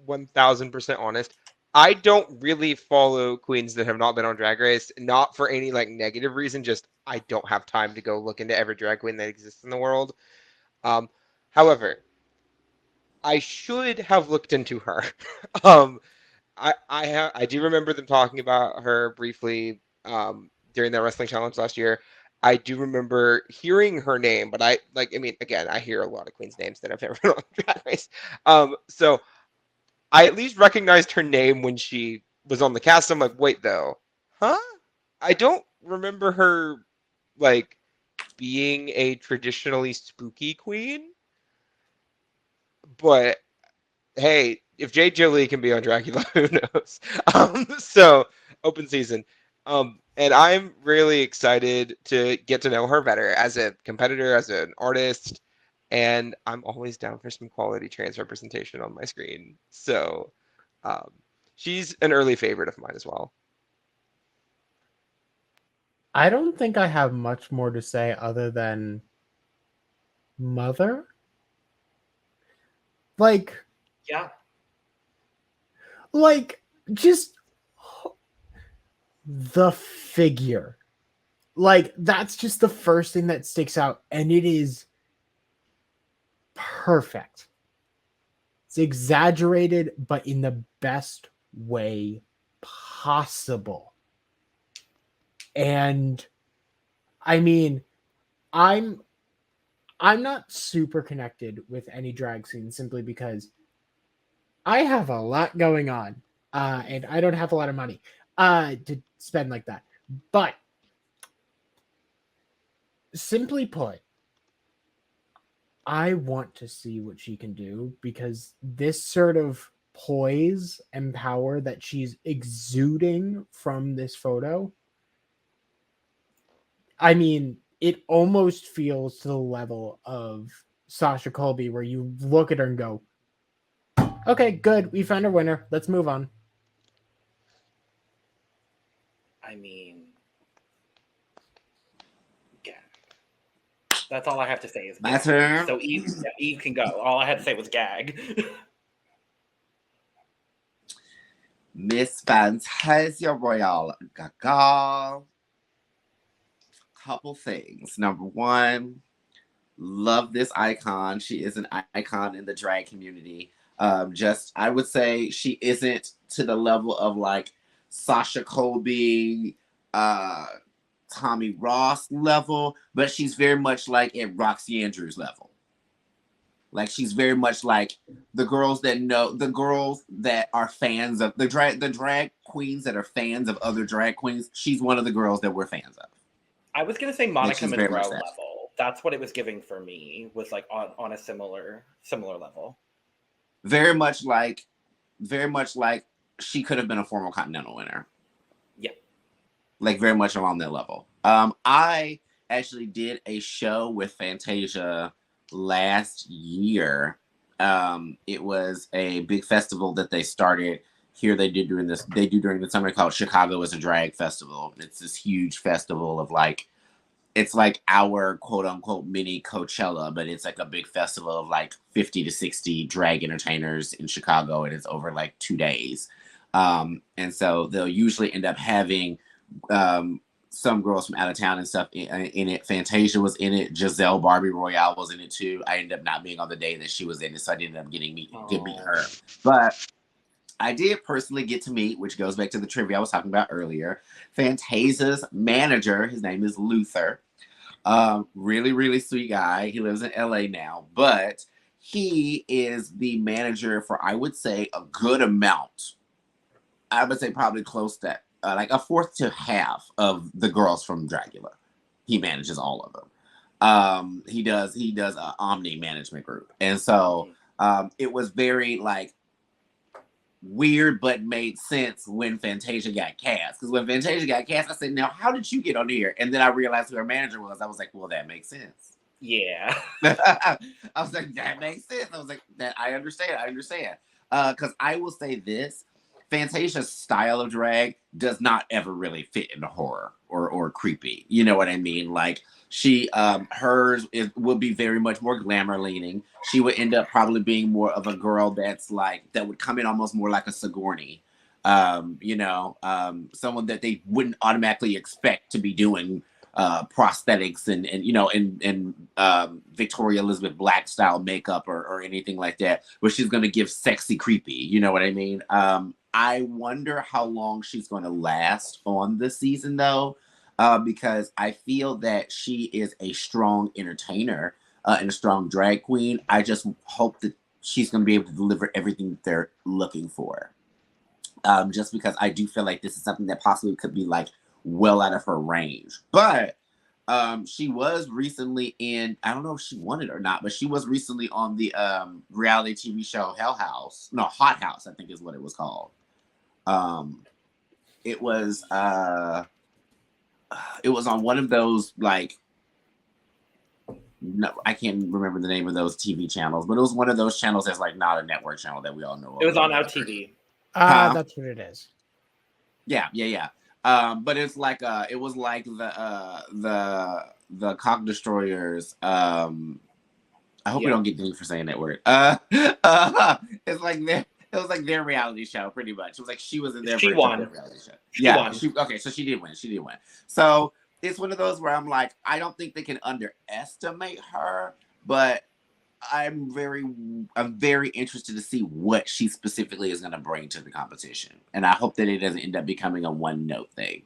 1000% honest. I don't really follow queens that have not been on Drag Race, not for any like negative reason, just I don't have time to go look into every drag queen that exists in the world. However, I should have looked into her. I do remember them talking about her briefly during that wrestling challenge last year. I do remember hearing her name, but I hear a lot of queens' names that I've never been on Drag Race. So I at least recognized her name when she was on the cast. I'm like, wait, though, huh? I don't remember her like being a traditionally spooky queen. But hey, if Jade Jolie can be on Dragula, who knows? So open season. And I'm really excited to get to know her better as a competitor, as an artist, and I'm always down for some quality trans representation on my screen. So she's an early favorite of mine as well. I don't think I have much more to say other than mother. Like, yeah. Like, just the figure. Like, that's just the first thing that sticks out, and it is perfect. It's exaggerated, but in the best way possible. And I mean, I'm not super connected with any drag scene simply because I have a lot going on and I don't have a lot of money to spend like that. But simply put, I want to see what she can do, because this sort of poise and power that she's exuding from this photo, I mean, it almost feels to the level of Sasha Colby, where you look at her and go, okay, good, we found our winner, let's move on. I mean, gag. That's all I have to say is My gag. turn. So Eve can go. All I had to say was gag. Miss Fantasia Royale Gaga. Couple things. Number one, love this icon. She is an icon in the drag community. I would say she isn't to the level of like Sasha Colby, Tommy Ross level, but she's very much like at Roxy Andrews level. Like she's very much like the girls that are fans of the drag queens that are fans of other drag queens. She's one of the girls that we're fans of. I was gonna say Monica she's very Monroe much that. level. That's what it was giving for me. Was like on a similar level. Very much like she could have been a former Continental winner. Yeah. Like very much along that level. I actually did a show with Fantasia last year. It was a big festival that they started here. They do during the summer called Chicago as a Drag Festival. It's this huge festival of like, it's like our quote unquote mini Coachella, but it's like a big festival of like 50 to 60 drag entertainers in Chicago, and it's over like 2 days. And so they'll usually end up having some girls from out of town and stuff in it. Fantasia was in it. Giselle Barbie Royale was in it too. I ended up not being on the day that she was in it, so I ended up getting to meet her. But I did personally get to meet, which goes back to the trivia I was talking about earlier, Fantasia's manager. His name is Luther. Really, really sweet guy. He lives in LA now, but he is the manager for, I would say, a good amount. I would say probably close to like a fourth to half of the girls from Dragula. He manages all of them. He does an Omni management group. And so it was very like weird, but made sense when Fantasia got cast. Because when Fantasia got cast, I said, now, how did you get on here? And then I realized who her manager was. I was like, well, that makes sense. Yeah. I was like, that makes sense. I was like, that I understand. Because I will say this, Fantasia's style of drag does not ever really fit into horror or creepy. You know what I mean? Like she, hers will be very much more glamour leaning. She would end up probably being more of a girl that's like, that would come in almost more like a Sigourney. Someone that they wouldn't automatically expect to be doing prosthetics and Victoria Elizabeth Black style makeup or anything like that, where she's going to give sexy creepy. You know what I mean? I wonder how long she's going to last on this season, though, because I feel that she is a strong entertainer and a strong drag queen. I just hope that she's going to be able to deliver everything that they're looking for. Just because I do feel like this is something that possibly could be like well out of her range. But she was recently in, I don't know if she won it or not, but she was recently on the reality TV show Hot House, I think is what it was called. It was on one of those, like, no, I can't remember the name of those TV channels, but it was one of those channels that's like not a network channel that we all know. It was on Now TV. That's what it is. Yeah. But it's like it was like the Cock Destroyers. I hope we don't get dinged for saying that word. It's like it was like their reality show, pretty much. It was like she was in their version of their reality show. She won. So she did win. So it's one of those where I'm like, I don't think they can underestimate her, but I'm very interested to see what she specifically is going to bring to the competition. And I hope that it doesn't end up becoming a one-note thing.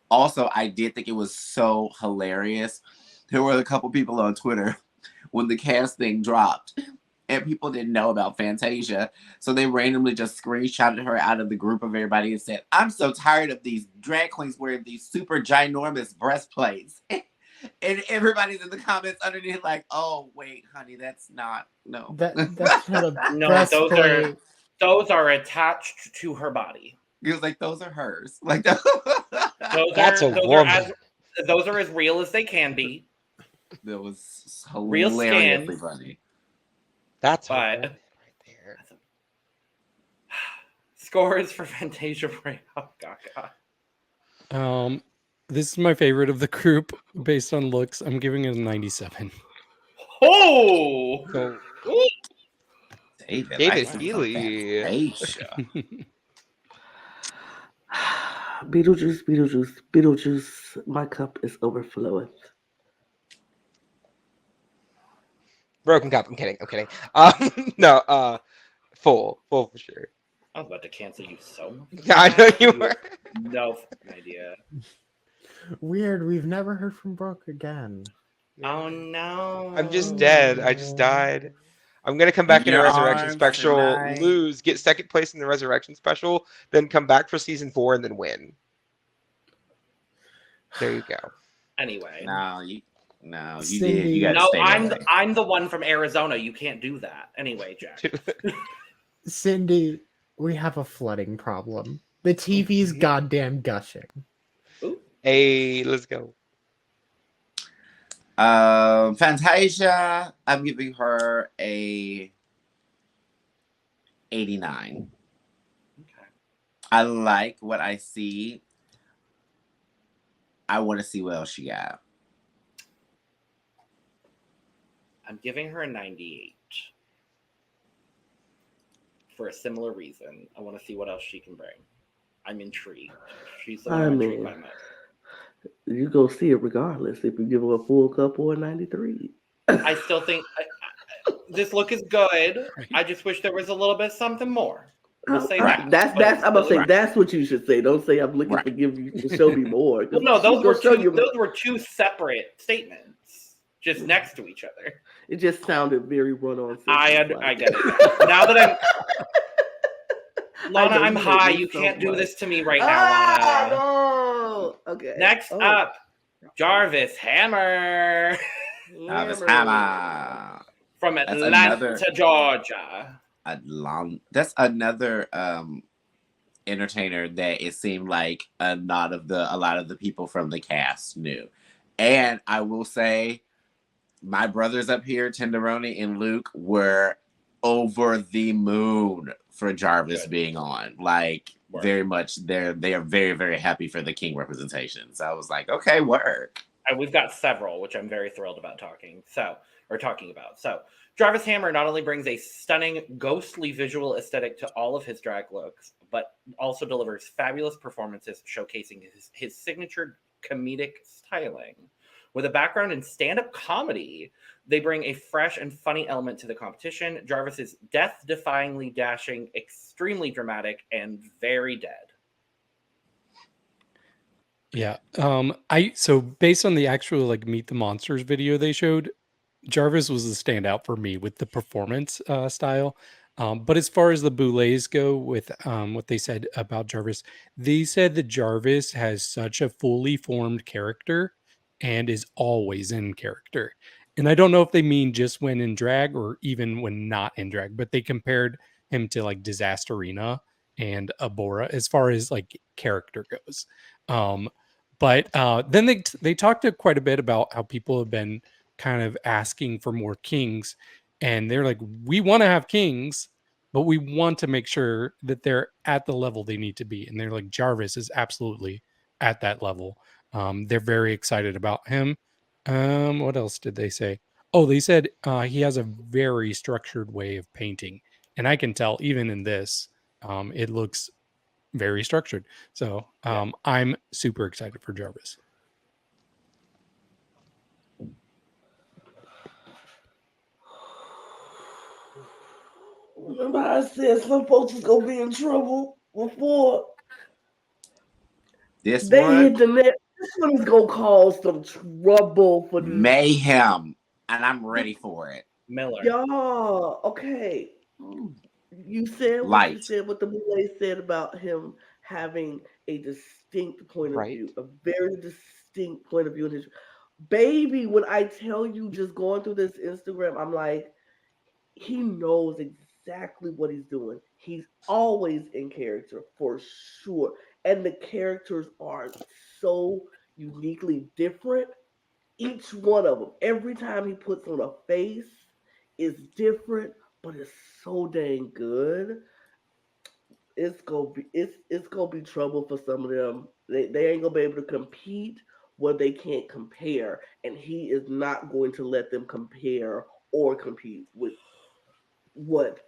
Also, I did think it was so hilarious. There were a couple people on Twitter when the cast thing dropped, and people didn't know about Fantasia. So they randomly just screenshotted her out of the group of everybody and said, I'm so tired of these drag queens wearing these super ginormous breastplates. And everybody's in the comments underneath like, oh, wait, honey, that's not, no. That's not a No, breastplate. those are attached to her body. He was like, those are hers. Like, Those are as real as they can be. that was Real hilariously skin. funny. That's But- right there. Scores for Fantasia Royale Gaga. This is my favorite of the group based on looks. I'm giving it a 97. Oh! So, David David like Healy. Fantasia. Beetlejuice, my cup is overflowing. Broken cup. I'm kidding. No, full for sure. I was about to cancel you so much. Yeah, I know you were. No fucking idea. Weird. We've never heard from Brook again. Oh no. I'm just dead. I just died. I'm gonna come back in a Your resurrection arms special, tonight. lose, get second place in the resurrection special, then come back for season 4 and then win. There you go. Anyway. No, you Cindy. did. You got to No, stay I'm away. I'm the one from Arizona. You can't do that. Anyway, Jack. Cindy, we have a flooding problem. The TV's goddamn gushing. Hey, let's go. Fantasia, I'm giving her a 89. Okay. I like what I see. I want to see what else she got. I'm giving her a 98. For a similar reason. I want to see what else she can bring. I'm intrigued. She's the one I'm intrigued by most. You go see it regardless if you give her a full cup or a 93. I still think this look is good. I just wish there was a little bit something more. We'll say that. That's I'm gonna say Right. that's what you should say. Don't say I'm looking Right. for give you to show me more. Well, no, those were She'll show you- those were two separate statements, just next to each other. It just sounded very run-on. I sentence, get it. Now that I'm Lana, know I'm you hate high. me You so can't do much. this to me right now, Lana. No. Okay. Next Oh. up, Jarvis Hammer Jarvis Hammer. from That's Atlanta, another- Georgia. That's another entertainer that it seemed like a lot of the people from the cast knew. And I will say, my brothers up here, Tenderoni and Luke, were over the moon for Jarvis being on. Like, Work. very much, they are very, very happy for the King representation. So I was like, okay, work. And we've got several, which I'm very thrilled about talking about. So, Jarvis Hammer not only brings a stunning, ghostly visual aesthetic to all of his drag looks, but also delivers fabulous performances showcasing his signature comedic styling. With a background in stand-up comedy, they bring a fresh and funny element to the competition. Jarvis is death-defyingly dashing, extremely dramatic, and very dead. Yeah. So based on the actual like Meet the Monsters video they showed, Jarvis was the standout for me with the performance style. But as far as the boulets go, with what they said about Jarvis, they said that Jarvis has such a fully formed character and is always in character. And I don't know if they mean just when in drag or even when not in drag, but they compared him to like Disasterina and Abora as far as like character goes. But then they talked quite a bit about how people have been kind of asking for more kings, and they're like, we want to have kings, but we want to make sure that they're at the level they need to be. And they're like, Jarvis is absolutely at that level. They're very excited about him. What else did they say? Oh, they said he has a very structured way of painting, and I can tell even in this, it looks very structured. So I'm super excited for Jarvis. Remember I said some folks is gonna be in trouble before This they one, hit the net. This one is gonna cause some trouble for these. mayhem, and I'm ready for it. Miller. Y'all, okay. You said what Light. you said, what the Boulet said about him having a distinct point of Right. view, a very distinct point of view in his baby. When I tell you, just going through this Instagram, I'm like, he knows exactly what he's doing. He's always in character for sure, and the characters are so uniquely different. Each one of them, every time he puts on a face, is different, but it's so dang good. It's gonna be trouble for some of them. They ain't gonna be able to compete where they can't compare, and he is not going to let them compare or compete with what.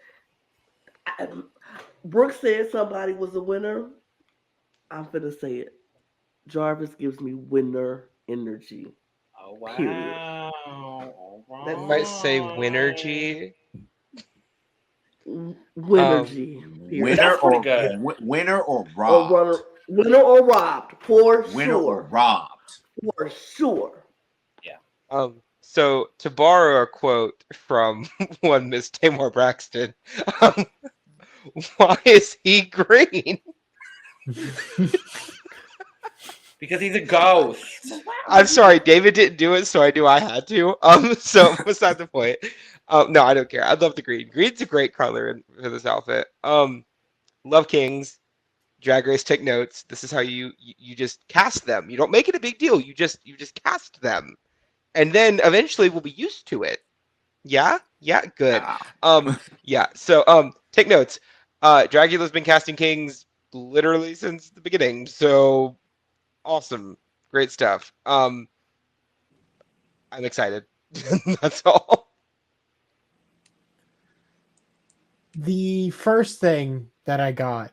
Brooke said somebody was a winner. I'm gonna say it. Jarvis gives me winner energy. Oh wow! Period. All I might say right. Winergy. Winnergy. Period. Winner That's pretty or good. winner or Or robbed? runner, winner or robbed for Winner or sure. robbed? For sure. So to borrow a quote from one Miss Tamar Braxton, um, why is he green? Because he's a ghost. I'm sorry, David didn't do it, so I knew I had to. So beside the point. No, I don't care. I love the green. Green's a great color for this outfit. Love Kings, Drag Race, take notes. This is how you just cast them. You don't make it a big deal. You just cast them, and then eventually we'll be used to it. Yeah, good. Yeah. So take notes. Dragula's been casting kings literally since the beginning. So awesome, great stuff. I'm excited. That's all. The first thing that I got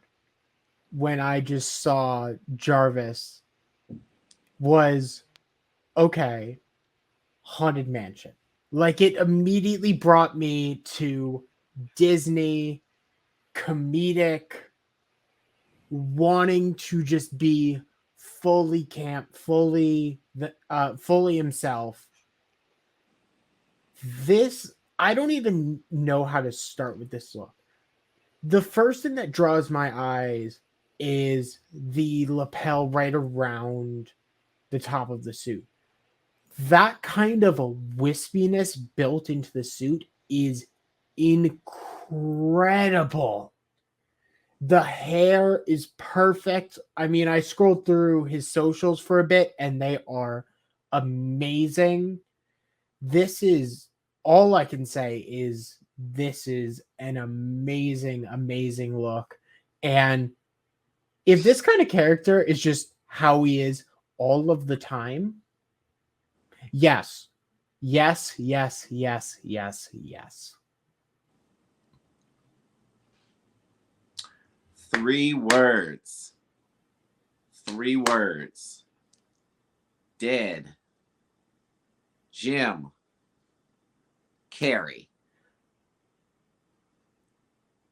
when I just saw Jarvis was, okay, Haunted Mansion. Like, it immediately brought me to Disney, comedic, wanting to just be fully camp, fully himself. This, I don't even know how to start with this look. The first thing that draws my eyes is the lapel right around the top of the suit. That kind of a wispiness built into the suit is incredible. The hair is perfect. I mean, I scrolled through his socials for a bit and they are amazing. This is all I can say is this is an amazing, amazing look. And if this kind of character is just how he is all of the time, yes. 3 words. Dead. Jim. Carrie.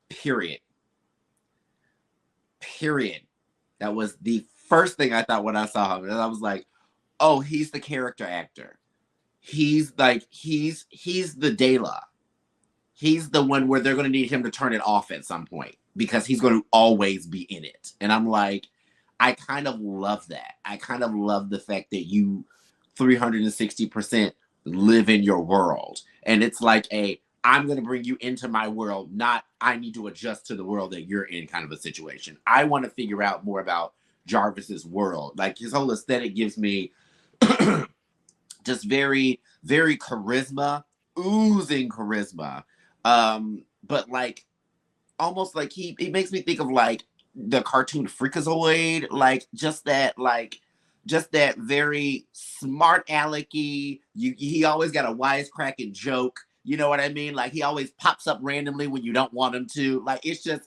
Period. That was the first thing I thought when I saw him. And I was like, oh, he's the character actor. He's the Dela. He's the one where they're going to need him to turn it off at some point because he's going to always be in it. And I'm like, I kind of love that. I kind of love the fact that you 360% live in your world. And it's like I'm going to bring you into my world, not I need to adjust to the world that you're in kind of a situation. I want to figure out more about Jarvis's world. Like, his whole aesthetic gives me just very, very charisma, oozing charisma. But like, almost like he makes me think of like the cartoon Freakazoid, like just that very smart alecky. He always got a wisecracking joke. You know what I mean? Like, he always pops up randomly when you don't want him to. Like, he's going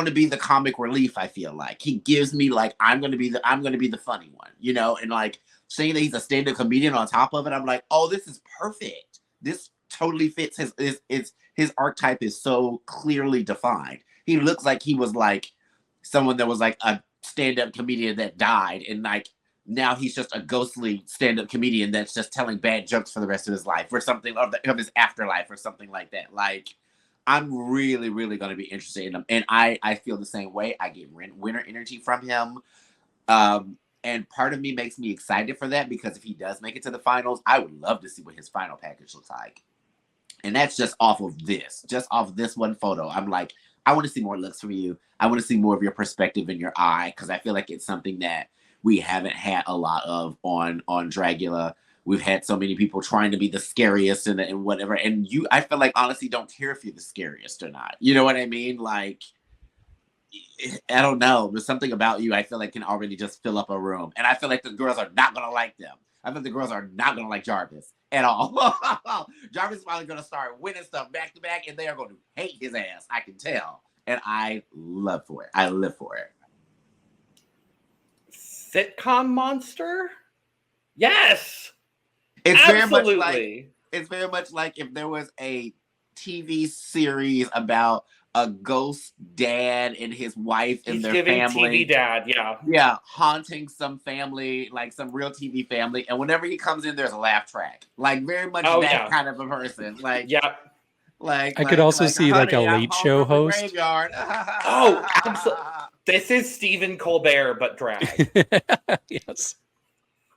to be the comic relief. I feel like he gives me like I'm going to be the funny one, you know, and like saying that he's a stand-up comedian on top of it. I'm like, oh, this is perfect. This totally fits his archetype is so clearly defined. He looks like he was like someone that was like a stand-up comedian that died and like now he's just a ghostly stand-up comedian that's just telling bad jokes for the rest of his life or something, of his afterlife or something like that. Like, I'm really, really going to be interested in him. And I feel the same way. I get winner energy from him. And part of me makes me excited for that, because if he does make it to the finals, I would love to see what his final package looks like. And that's just off of this one photo. I'm like, I want to see more looks from you. I want to see more of your perspective in your eye, because I feel like it's something that we haven't had a lot of on Dragula. We've had so many people trying to be the scariest and whatever. And I feel like, honestly, don't care if you're the scariest or not. You know what I mean? Like, I don't know. There's something about you I feel like can already just fill up a room. And I feel like the girls are not going to like them. I think the girls are not going to like Jarvis at all. Jarvis is probably going to start winning stuff back to back, and they are going to hate his ass. I can tell. And I live for it. Sitcom monster? Yes! It's Absolutely. very much like if there was a TV series about a ghost dad and his wife and their family. TV dad, yeah, haunting some family, like some real TV family, and whenever he comes in, there's a laugh track. Like, very much kind of a person. Like, I could also see like a late show host. Oh, absolutely. This is Stephen Colbert, but drag. Yes.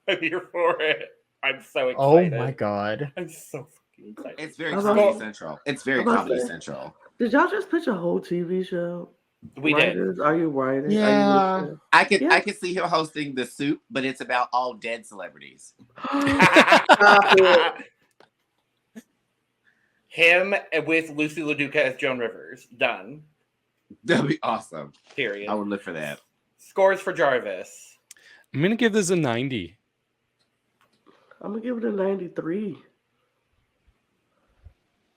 I'm here for it. I'm so excited. Oh my god. I'm so fucking excited. It's very Comedy Central. It's very Comedy Central. Did y'all just pitch a whole TV show? We Writers? did. Are you writing? Yeah. I could see him hosting The Soup, but it's about all dead celebrities. Stop it. Him with Lucy LaDuca as Joan Rivers. Done. That'd be awesome. Period. I would live for that. Scores for Jarvis. I'm going to give this a 90. I'm going to give it a 93.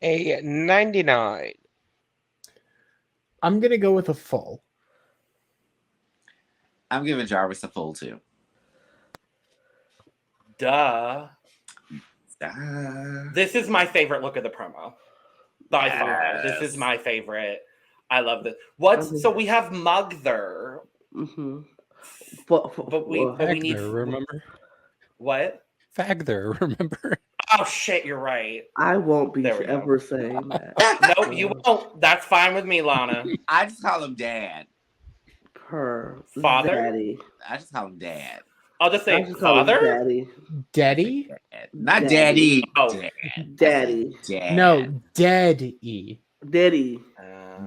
A 99. I'm going to go with a full. I'm giving Jarvis a full 2. Duh. This is my favorite look of the promo. By far. This is my favorite. I love this. So we have Mugther. Mm-hmm. But we need... remember? What? Fagther, remember? Oh, shit, you're right. I won't be ever saying that. No, you won't. That's fine with me, Lana. I just call him Dad. Father? Daddy. I just call him Dad. I'll just say Father? Daddy. Daddy? Not Daddy. Oh. Daddy. Dad. No, Daddy. Daddy.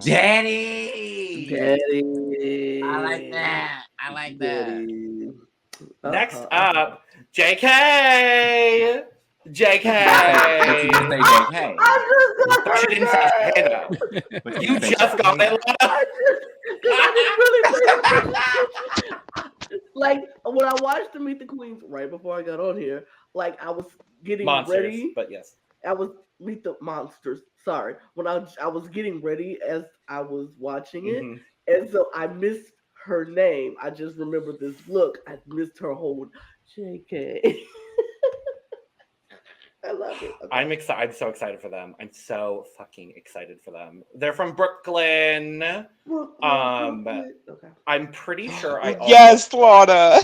Daddy. Daddy. I like that. Daddy. Next up, JK. JK. She didn't say JK. But she didn't say JK, though. You just got it, Like, when I watched the Meet the Queens right before I got on here, like, I was getting ready. But yes. I was Meet the Monsters. Sorry. When I was getting ready as I was watching it. Mm-hmm. And so I missed her name. I just remember this look. I missed her whole JK. I love it. Okay. I'm excited. I'm so excited for them. I'm so fucking excited for them. They're from Brooklyn. Okay. I'm pretty sure I also, Yes, Lana.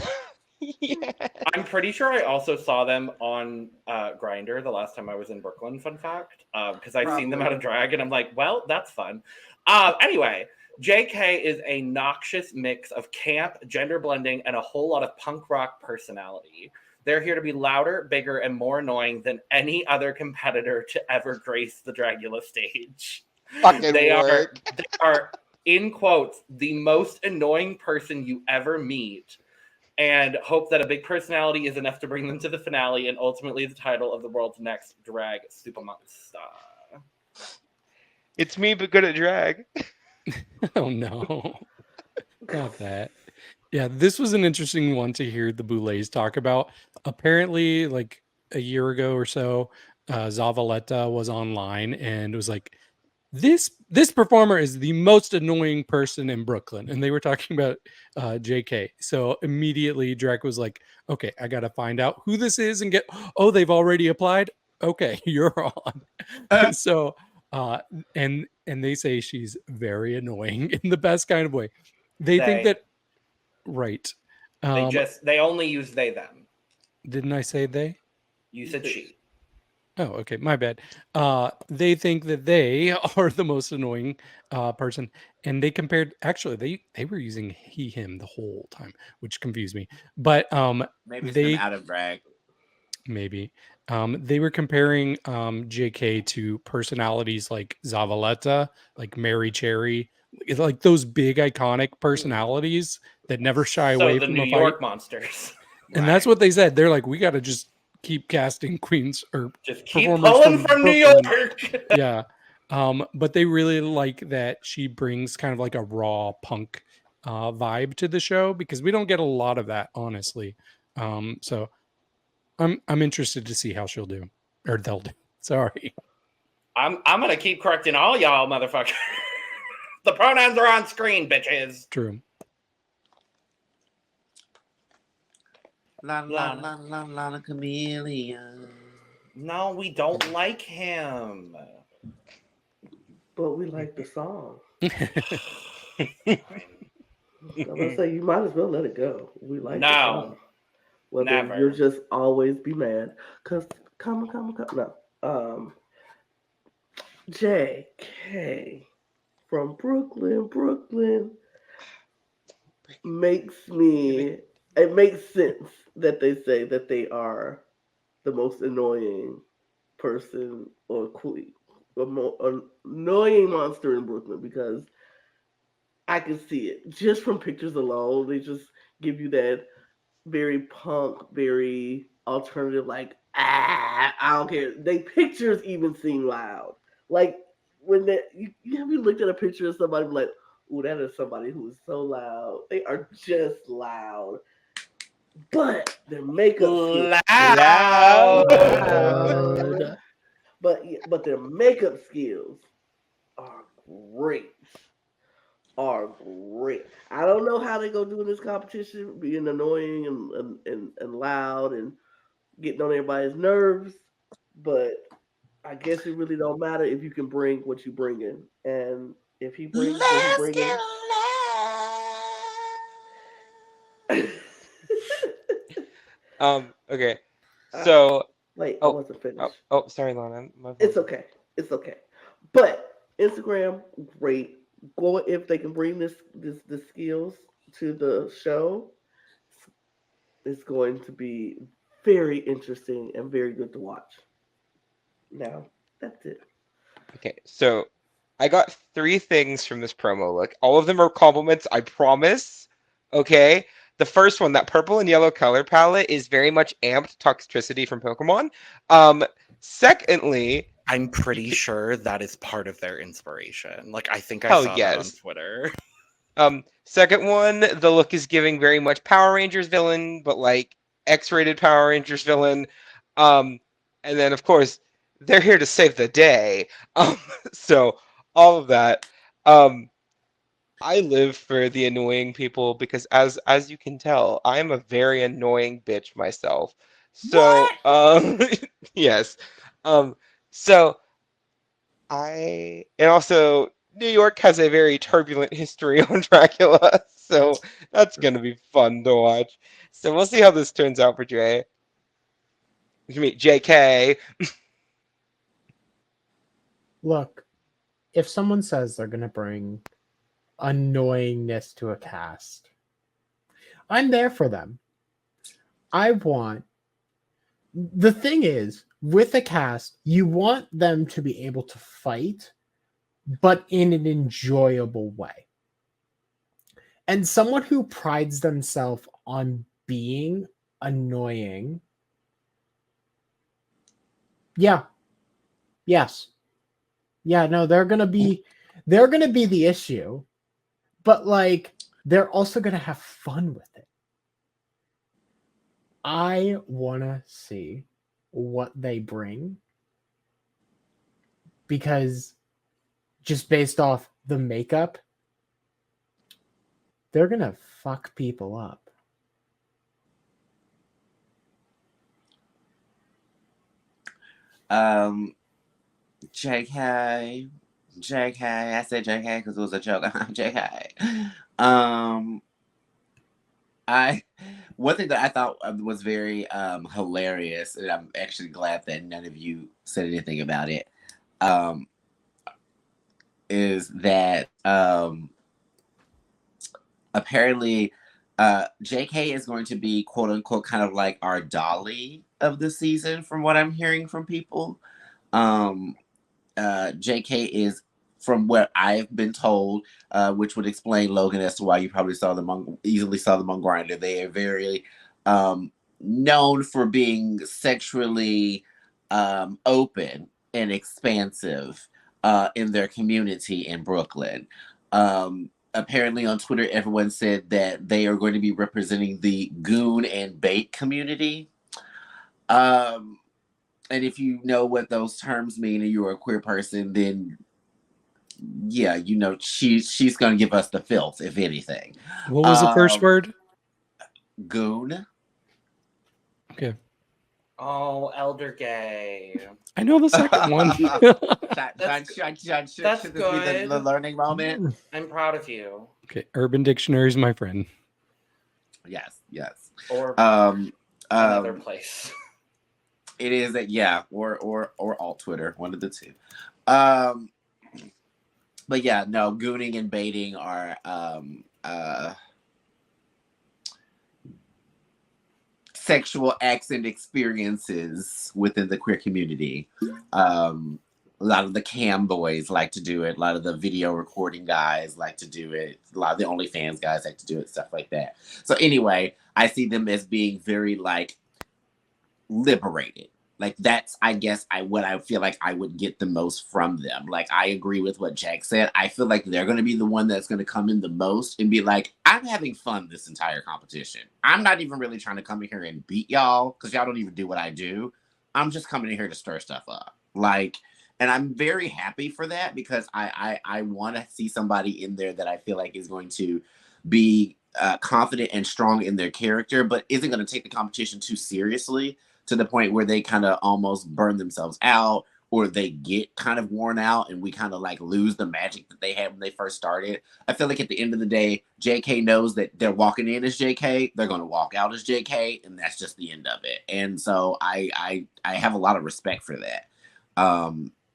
Yeah. I'm pretty sure I also saw them on Grindr the last time I was in Brooklyn. Fun fact, because I've seen them out of drag, and I'm like, well, that's fun. Anyway, JK is a noxious mix of camp, gender blending, and a whole lot of punk rock personality. They're here to be louder, bigger, and more annoying than any other competitor to ever grace the Dragula stage. They are, in quotes, the most annoying person you ever meet, and hope that a big personality is enough to bring them to the finale and ultimately the title of the world's next drag supermonster. It's me, but good at drag. Oh, no. Not that. Yeah, this was an interesting one to hear the Boulets talk about. Apparently, like a year ago or so, Zavaleta was online and was like, this performer is the most annoying person in Brooklyn. And they were talking about JK. So immediately Drake was like, okay, I got to find out who this is and they've already applied. Okay, you're on. So, and they say she's very annoying in the best kind of way. They think that, right. They only use they them. Didn't I say they? You said she. Oh, okay, my bad. They think that they are the most annoying person, and they compared. Actually, they were using he him the whole time, which confused me. But Maybe it's they them out of drag. maybe they were comparing JK to personalities like Zavaleta, like Mary Cherry, like those big iconic personalities that never shy away the from New a York fight. monsters. And that's what they said. They're like, we got to just keep casting queens or just keep performers pulling from New Brooklyn. York. Yeah. But they really like that she brings kind of like a raw punk vibe to the show, because we don't get a lot of that, honestly. So I'm interested to see how she'll do, or they'll do. Sorry. I'm gonna keep correcting all y'all, motherfuckers. The pronouns are on screen, bitches. True. Lana Chameleon. No, we don't like him. But we like the song. I'm gonna say you might as well let it go. We like the song. Whether never. You'll just always be mad. Cause come. No. JK from Brooklyn it makes sense that they say that they are the most annoying person or queen, annoying monster in Brooklyn, because I can see it just from pictures alone. They just give you that very punk, very alternative, like, I don't care. They pictures even seem loud. Like when you have you looked at a picture of somebody like, ooh, that is somebody who is so loud. They are just loud. But their makeup loud. But their makeup skills are great. I don't know how they go do in this competition, being annoying and loud and getting on everybody's nerves, but I guess it really don't matter if you can bring what you bring in. And if he brings what he brings in. Okay. So wait, I wasn't finished. Sorry, Lana. It's okay. But Instagram, great. Go if they can bring the skills to the show. It's going to be very interesting and very good to watch. Now, that's it. Okay, so I got 3 things from this promo look. All of them are compliments, I promise. Okay. The first one, that purple and yellow color palette, is very much amped Toxtricity from Pokemon. Secondly, I'm pretty sure that is part of their inspiration. Like, I think I saw that on Twitter. Second one, the look is giving very much Power Rangers villain, but like X-rated Power Rangers villain. And then, of course, they're here to save the day. So all of that. I live for the annoying people because, as you can tell, I'm a very annoying bitch myself. So, yes. So and also New York has a very turbulent history on Dragula, so that's gonna be fun to watch. So we'll see how this turns out for JK. Look, if someone says they're gonna bring annoyingness to a cast, I'm there for them. The thing is, with a cast, you want them to be able to fight, but in an enjoyable way. And someone who prides themselves on being annoying, they're gonna be the issue, but like they're also gonna have fun with it. I wanna see what they bring, because just based off the makeup, they're gonna fuck people up. JK. I said JK because it was a joke. JK. One thing that I thought was very hilarious, and I'm actually glad that none of you said anything about it, is that apparently JK is going to be quote unquote kind of like our Dolly of the season, from what I'm hearing from people. JK is, from what I've been told, which would explain, Logan, as to why you probably easily saw them on Grindr. They are very known for being sexually open and expansive in their community in Brooklyn. Apparently on Twitter, everyone said that they are going to be representing the goon and bait community. And if you know what those terms mean and you're a queer person, then yeah, you know, she's going to give us the filth, if anything. What was the first word? Goon. Okay. Oh, elder gay. I know the second one. That's good. The learning moment. I'm proud of you. Okay, Urban Dictionary is my friend. Yes. Or another place. It is that, yeah, or alt Twitter, one of the two. But yeah, no, gooning and baiting are sexual acts and experiences within the queer community. A lot of the cam boys like to do it. A lot of the video recording guys like to do it. A lot of the OnlyFans guys like to do it, stuff like that. So anyway, I see them as being very like liberated. Like that's, I guess, what I feel like I would get the most from them. Like I agree with what Jack said. I feel like they're going to be the one that's going to come in the most and be like, I'm having fun this entire competition. I'm not even really trying to come in here and beat y'all because y'all don't even do what I do. I'm just coming in here to stir stuff up. Like, and I'm very happy for that because I want to see somebody in there that I feel like is going to be confident and strong in their character, but isn't going to take the competition too seriously, to the point where they kind of almost burn themselves out or they get kind of worn out and we kind of like lose the magic that they had when they first started. I feel like at the end of the day, JK knows that they're walking in as JK, they're going to walk out as JK, and that's just the end of it. And so I have a lot of respect for that.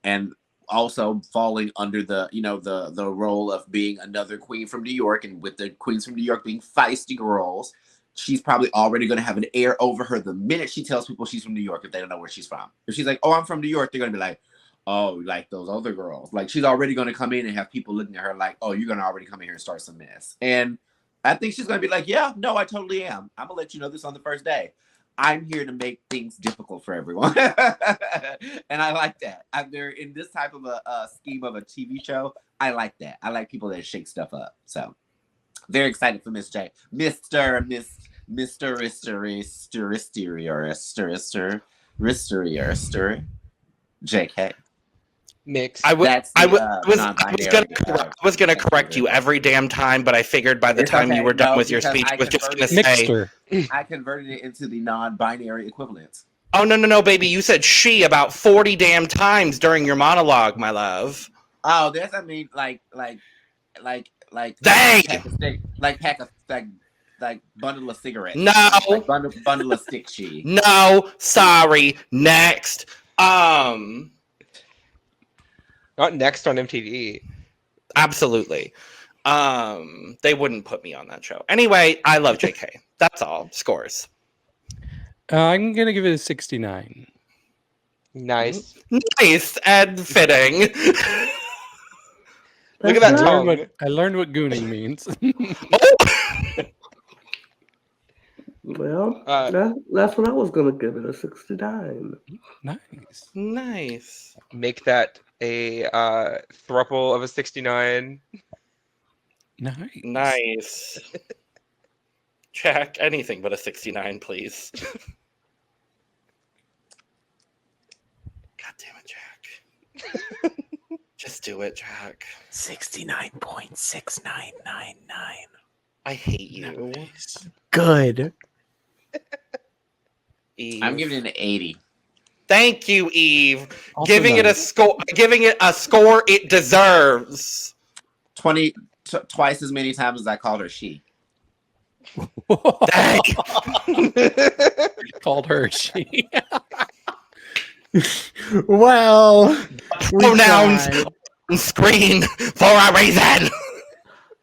And also falling under the, you know, the role of being another queen from New York, and with the queens from New York being feisty girls, she's probably already going to have an air over her the minute she tells people she's from New York if they don't know where she's from. If she's like, oh, I'm from New York, they're going to be like, oh, like those other girls. Like she's already going to come in and have people looking at her like, oh, you're going to already come in here and start some mess. And I think she's going to be like, yeah, no, I totally am. I'm going to let you know this on the first day. I'm here to make things difficult for everyone. And I like that. I'm very, in this type of a scheme of a TV show, I like that. I like people that shake stuff up. So very excited for Miss J. Mr. JK. Mix. I was gonna correct you every damn time, but I figured by the time you were done with your speech, I was just gonna say Mixter. I converted it into the non-binary equivalent. Oh no, baby! You said she about 40 damn times during your monologue, my love. Oh, that's, I mean, like Dang! Like bundle of cigarettes. No, like bundle of stick cheese. No, sorry. Next. Not next on MTV. Absolutely. They wouldn't put me on that show. Anyway, I love JK. That's all. Scores. I'm gonna give it a 69. Nice. Nice and fitting. Look at that tongue. I learned what gooning means. Well, that's what I was gonna give it, a 69. Nice. Make that a thruple of a 69. Nice. Jack, anything but a 69, please. God damn it, Jack. Just do it, Jack. 69.6999. I hate you. Nice. Good. Eve. I'm giving it an 80. Thank you, Eve. Also Giving it a score it deserves. Twice as many times as I called her she. Dang. Called her she. Well, we Pronouns tried. on screen for a reason.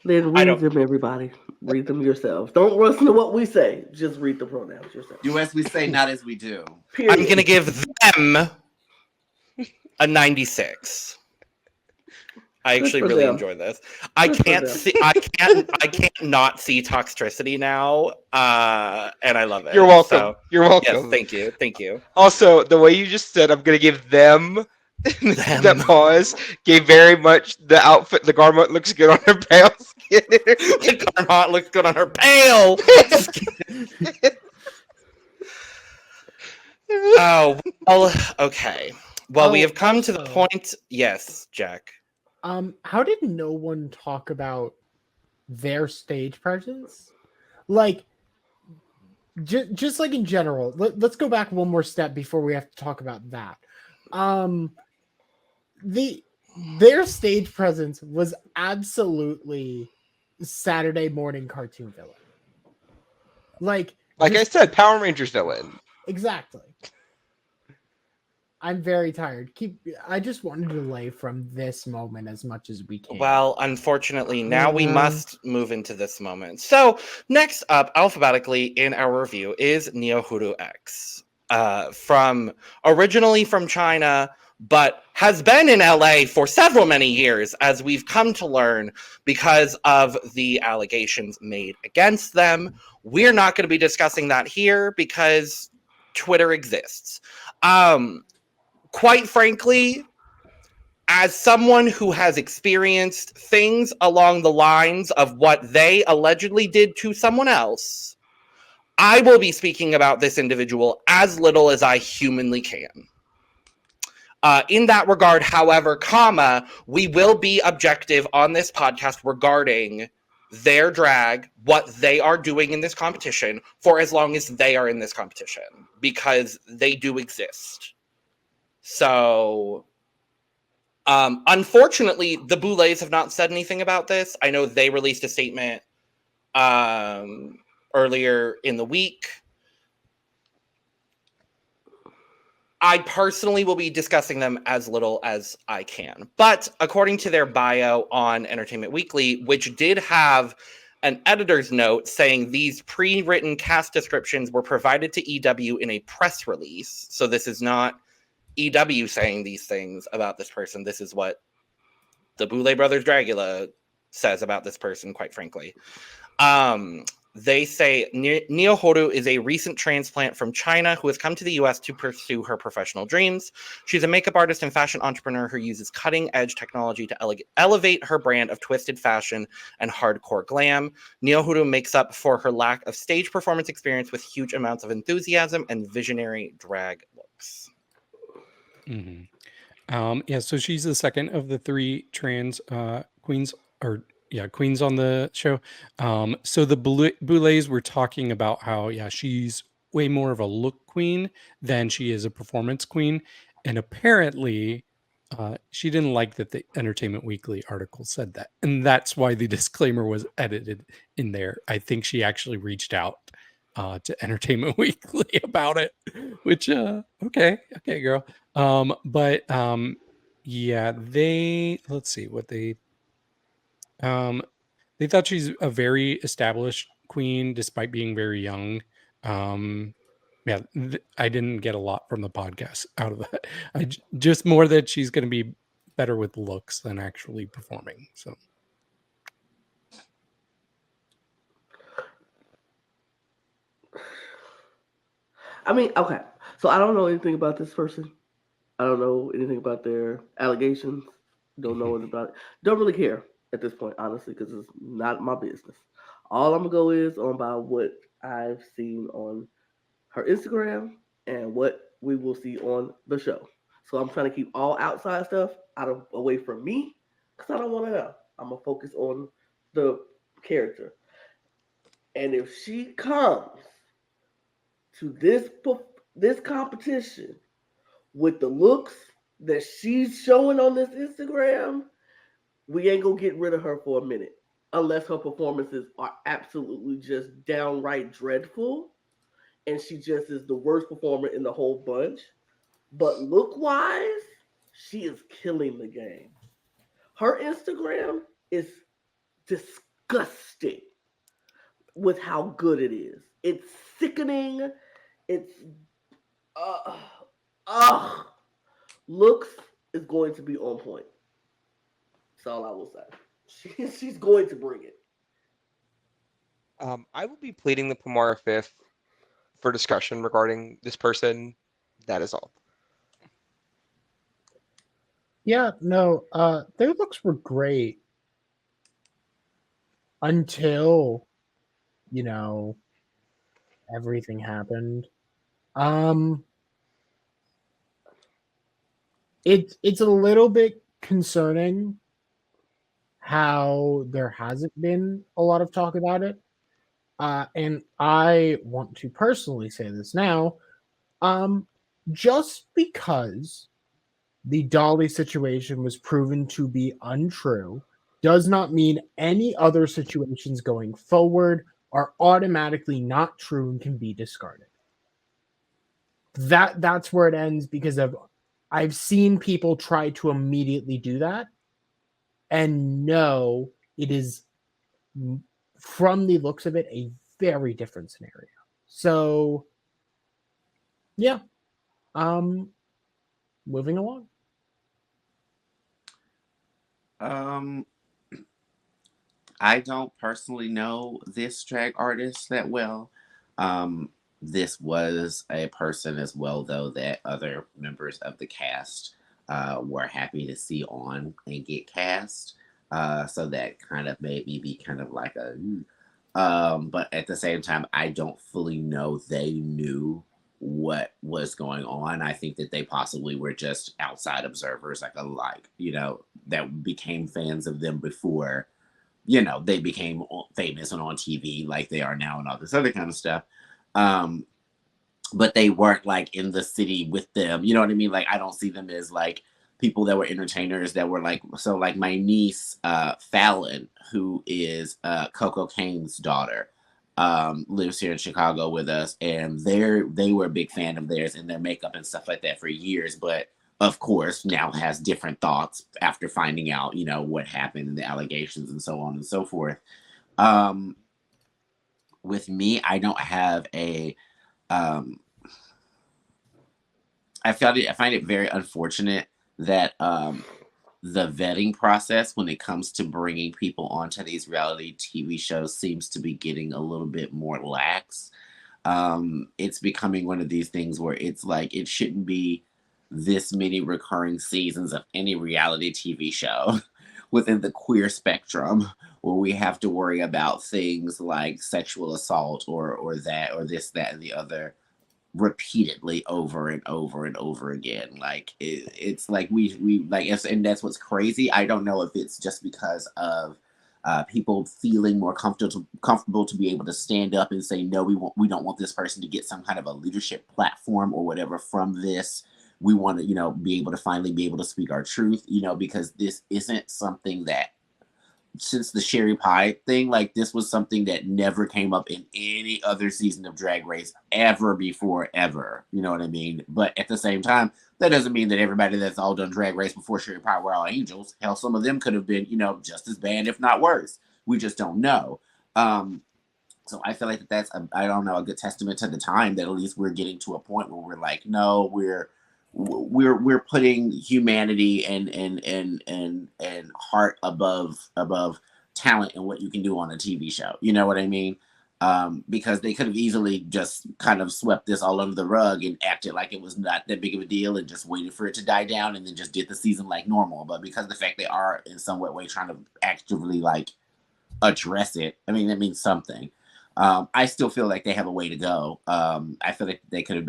Then I read don't- them, everybody. Read them yourselves. Don't listen to what we say. Just read the pronouns yourself. Do as we say, not as we do. Period. I'm gonna give them a 96. I Good actually for really them. enjoy this. I Good for can't them. see. I can't not see Toxtricity now, and I love it. You're welcome. So, You're welcome. yes, thank you. Also, the way you just said, I'm gonna give them that Them. pause gave very much the outfit. The garment looks good on her pale skin. The Garmont looks good on her pale. Oh well, okay. Well, we Oh, have come to the also- point. Yes, Jack. How did no one talk about their stage presence? Like, just like in general. Let's go back one more step before we have to talk about that. Their stage presence was absolutely Saturday morning cartoon villain. Like I said, Power Rangers villain. exactly. I'm very tired. I just wanted to delay from this moment as much as we can. Well, unfortunately, now we Yeah. must move into this moment. So, next up, alphabetically in our review is Niohuru X, originally from China, but has been in LA for several many years, as we've come to learn because of the allegations made against them. We're not going to be discussing that here because Twitter exists. Quite frankly, as someone who has experienced things along the lines of what they allegedly did to someone else, I will be speaking about this individual as little as I humanly can. In that regard, however, we will be objective on this podcast regarding their drag, what they are doing in this competition for as long as they are in this competition, because they do exist. So, unfortunately, the Boulets have not said anything about this. I know they released a statement earlier in the week. I personally will be discussing them as little as I can. But according to their bio on Entertainment Weekly, which did have an editor's note saying these pre-written cast descriptions were provided to EW in a press release. So this is not EW saying these things about this person. This is what the Boulet Brothers Dragula says about this person, quite frankly. They say Niohuru is a recent transplant from China who has come to the US to pursue her professional dreams. She's a makeup artist and fashion entrepreneur who uses cutting-edge technology to elevate her brand of twisted fashion and hardcore glam. Niohuru makes up for her lack of stage performance experience with huge amounts of enthusiasm and visionary drag looks. Mm-hmm. So she's the second of the three trans queens, queens on the show. So the Boulets were talking about how, she's way more of a look queen than she is a performance queen. And apparently she didn't like that the Entertainment Weekly article said that. And that's why the disclaimer was edited in there. I think she actually reached out to Entertainment Weekly about it, which, okay, girl. Let's see what they thought she's a very established queen despite being very young. I didn't get a lot from the podcast out of that. Just more that she's going to be better with looks than actually performing. So, I mean, okay. So I don't know anything about this person. I don't know anything about their allegations. Don't know anything about it. Don't really care at this point, honestly, because it's not my business. All I'm gonna go is on by what I've seen on her Instagram and what we will see on the show. So I'm trying to keep all outside stuff away from me because I don't want to know. I'm gonna focus on the character. And if she comes to this competition with the looks that she's showing on this Instagram, we ain't gonna get rid of her for a minute. unless her performances are absolutely just downright dreadful, and she just is the worst performer in the whole bunch. But look-wise, she is killing the game. Her Instagram is disgusting with how good it is. It's sickening. It's looks is going to be on point. That's all I will say. She's going to bring it. I will be pleading the Pomara Fifth for discussion regarding this person. That is all. Yeah, no, their looks were great until, everything happened. It's a little bit concerning how there hasn't been a lot of talk about it. And I want to personally say this now. Just because the Dolly situation was proven to be untrue does not mean any other situations going forward are automatically not true and can be discarded. That's where it ends, because I've seen people try to immediately do that, and no, it is, from the looks of it, a very different scenario. So yeah, moving along. I don't personally know this drag artist that well. This was a person as well, though, that other members of the cast were happy to see on and get cast. So that kind of made me be kind of like a... but at the same time, I don't fully know they knew what was going on. I think that they possibly were just outside observers, that became fans of them before, they became famous and on TV like they are now and all this other kind of stuff. But they weren't like in the city with them. You know what I mean? Like, I don't see them as like people that were entertainers that were like, so like my niece, Fallon, who is Coco Kane's daughter, lives here in Chicago with us, and they were a big fan of theirs and their makeup and stuff like that for years, but of course now has different thoughts after finding out, what happened and the allegations and so on and so forth. With me, I don't have a I find it very unfortunate that the vetting process when it comes to bringing people onto these reality TV shows seems to be getting a little bit more lax. It's becoming one of these things where it's like it shouldn't be this many recurring seasons of any reality TV show within the queer spectrum where we have to worry about things like sexual assault or that or this, that, and the other repeatedly over and over and over again. Like it's like we like, and that's what's crazy. I don't know if it's just because of people feeling more comfortable to be able to stand up and say, no, we don't want this person to get some kind of a leadership platform or whatever from this. We want to, be able to finally be able to speak our truth, because this isn't something that, since the Sherry Pie thing, like this was something that never came up in any other season of Drag Race ever before, ever. You know what I mean? But at the same time, that doesn't mean that everybody that's all done Drag Race before Sherry Pie were all angels. Hell, some of them could have been, just as bad, if not worse. We just don't know. So I feel like that's, I don't know, a good testament to the time that at least we're getting to a point where we're like, no, we're putting humanity and heart above talent and what you can do on a TV show. You know what I mean? Because they could have easily just kind of swept this all under the rug and acted like it was not that big of a deal and just waited for it to die down and then just did the season like normal. But because of the fact they are in some way trying to actively like address it, I mean, that means something. I still feel like they have a way to go. I feel like it could have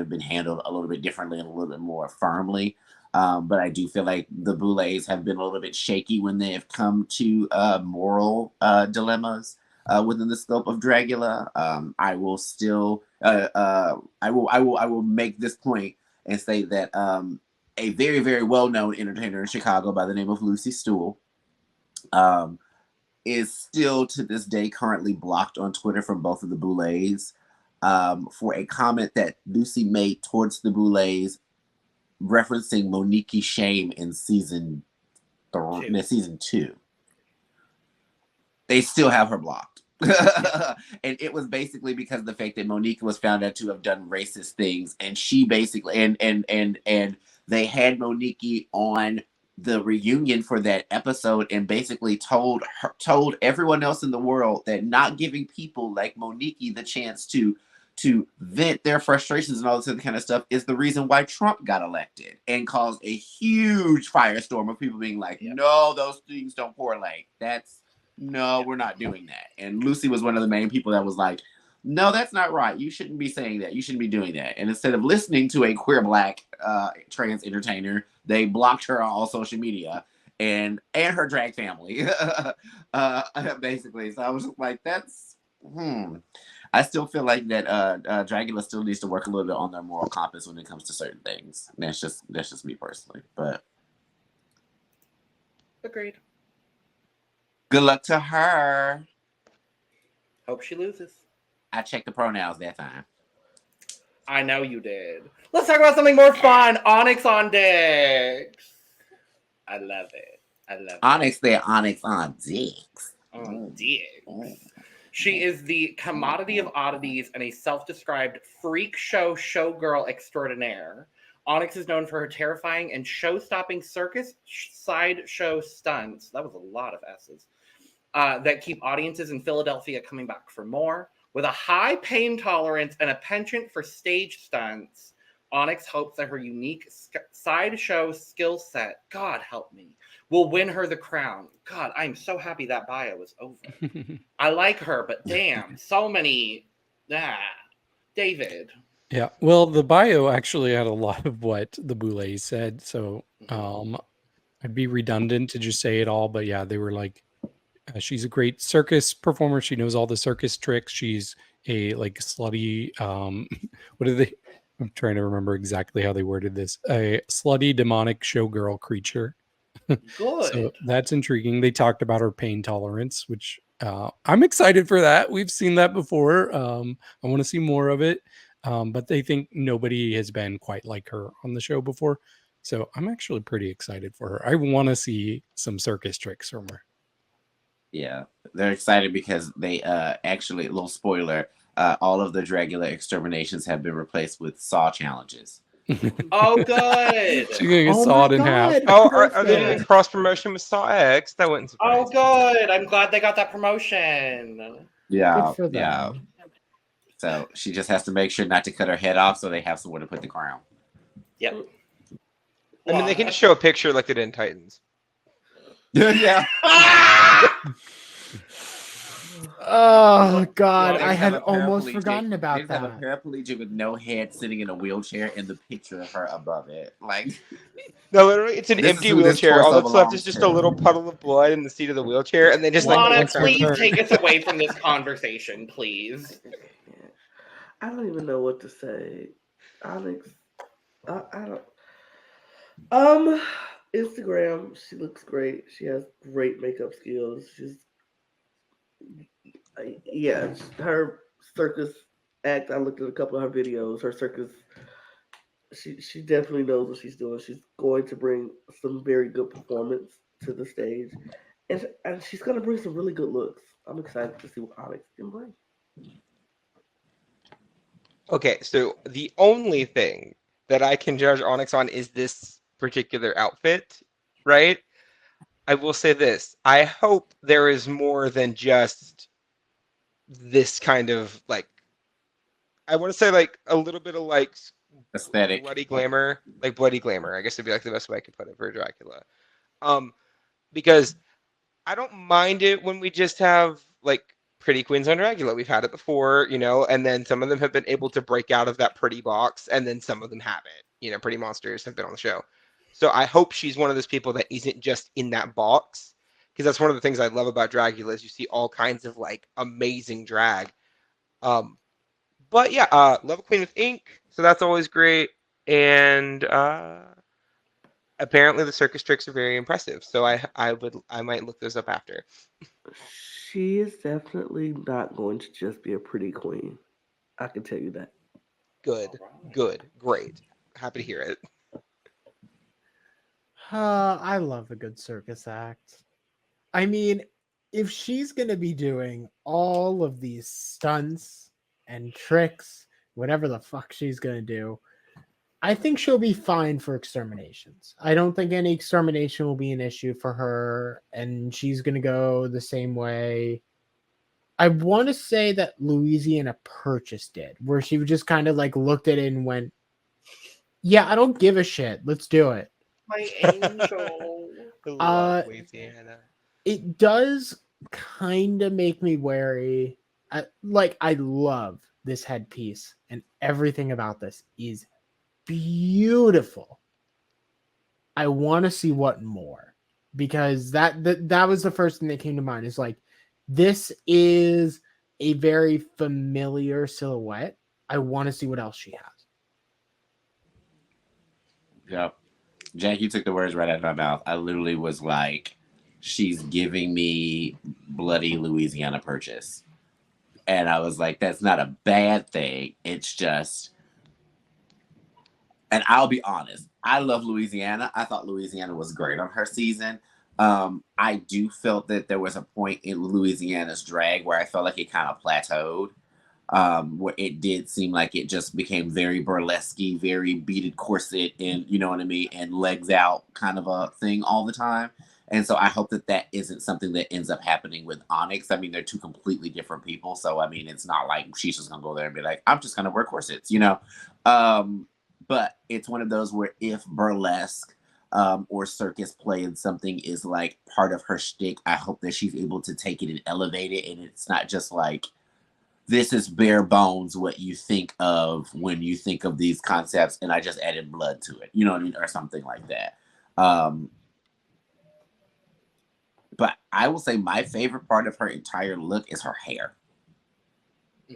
been handled a little bit differently and a little bit more firmly. But I do feel like the Boulets have been a little bit shaky when they have come to moral dilemmas within the scope of Dragula. I will still, I will make this point and say that a very, very well-known entertainer in Chicago by the name of Lucy Stool is still to this day currently blocked on Twitter from both of the Boulets for a comment that Lucy made towards the Boulets referencing Monique's shame in season 2. They still have her blocked. And it was basically because of the fact that Monique was found out to have done racist things, and she basically and they had Monique on the reunion for that episode and basically told everyone else in the world that not giving people like Monique the chance to vent their frustrations and all this other kind of stuff is the reason why Trump got elected, and caused a huge firestorm of people being like, no, those things don't correlate. No, we're not doing that. And Lucy was one of the main people that was like, no, that's not right. You shouldn't be saying that. You shouldn't be doing that. And instead of listening to a queer black trans entertainer, they blocked her on all social media and her drag family, basically. So I was just like, that's, I still feel like that Dragula still needs to work a little bit on their moral compass when it comes to certain things. And that's just me personally. But Agreed. Good luck to her. Hope she loses. I checked the pronouns that time. I know you did. Let's talk about something more fun. Onyx Ondyx. I love it. Onyx there, Onyx Ondyx. Ondyx. She is the commodity of oddities and a self-described freak show showgirl extraordinaire. Onyx is known for her terrifying and show-stopping circus sideshow stunts. That was a lot of S's. That keep audiences in Philadelphia coming back for more. With a high pain tolerance and a penchant for stage stunts, Onyx hopes that her unique sideshow skill set, God help me, will win her the crown. God, I'm so happy that bio is over. I like her, but damn, so many. David. Yeah, well, the bio actually had a lot of what the Boulets said, so I'd be redundant to just say it all, but yeah, they were like, she's a great circus performer. She knows all the circus tricks. She's a like slutty, what are they? I'm trying to remember exactly how they worded this. A slutty demonic showgirl creature. Good. So that's intriguing. They talked about her pain tolerance, which I'm excited for that. We've seen that before. I want to see more of it. But they think nobody has been quite like her on the show before. So I'm actually pretty excited for her. I want to see some circus tricks from her. Yeah, they're excited because they actually, a little spoiler, all of the Dragula exterminations have been replaced with Saw challenges. Oh, good. She's going to get sawed in half. Oh, are they doing cross promotion with Saw X? That wouldn't surprise me. Oh, good. I'm glad they got that promotion. Yeah, Good for them. yeah. So she just has to make sure not to cut her head off so they have somewhere to put the crown. Yep. I mean, they can just show a picture like they did in Titans. Yeah. Oh God, Well, I had have a almost paraplegic- forgotten about they have that. a paraplegic with no head sitting in a wheelchair and the picture of her above it. Like, No, literally, it's an This is empty who this wheelchair. All torso that's left belongs is just to. a little puddle of blood in the seat of the wheelchair, and they just Lana, like please take us away from this conversation, please. I don't even know what to say. Onyx, I don't. Instagram, she looks great. She has great makeup skills. Her circus act. I looked at a couple of her videos. Her circus. She definitely knows what she's doing. She's going to bring some very good performance to the stage, and she's going to bring some really good looks. I'm excited to see what Onyx can bring. Okay, so the only thing that I can judge Onyx on is this particular outfit, right? I will say this. I hope there is more than just this kind of, like, I want to say, like, a little bit of, like, aesthetic. bloody glamour. Like, bloody glamour, I guess would be, like, the best way I could put it for Dracula. Because I don't mind it when we just have, like, pretty queens on Dragula. We've had it before, you know, and then some of them have been able to break out of that pretty box, and then some of them haven't. You know, pretty monsters have been on the show. So I hope she's one of those people that isn't just in that box, because that's one of the things I love about Dragula is you see all kinds of, like, amazing drag. But yeah, love a queen with ink, so that's always great. And apparently the circus tricks are very impressive. So I might look those up after. She is definitely not going to just be a pretty queen. I can tell you that. Good, great. Happy to hear it. I love a good circus act. I mean, if she's going to be doing all of these stunts and tricks, whatever the fuck she's going to do, I think she'll be fine for exterminations. I don't think any extermination will be an issue for her, and she's going to go the same way. I want to say that Louisiana Purchase did, where she just kind of like looked at it and went, yeah, I don't give a shit. Let's do it. My angel. I love Louisiana. It does kind of make me wary. I love this headpiece, and everything about this is beautiful. I want to see what more, because that was the first thing that came to mind. Is like, this is a very familiar silhouette. I want to see what else she has. Yep. Jack, you took the words right out of my mouth. I literally was like, she's giving me bloody Louisiana Purchase. And I was like, that's not a bad thing. It's just, and I'll be honest, I love Louisiana. I thought Louisiana was great on her season. I do felt that there was a point in Louisiana's drag where I felt like it kind of plateaued. Where it did seem like it just became very burlesque, very beaded corset, and you know what I mean, and legs out kind of a thing all the time. And so I hope that isn't something that ends up happening with Onyx. I mean, they're two completely different people. So, I mean, it's not like she's just going to go there and be like, I'm just going to wear corsets, you know? But it's one of those where if burlesque or circus play in something is like part of her shtick, I hope that she's able to take it and elevate it. And it's not just like, this is bare bones what you think of when you think of these concepts, and I just added blood to it, you know what I mean, or something like that. But I will say my favorite part of her entire look is her hair.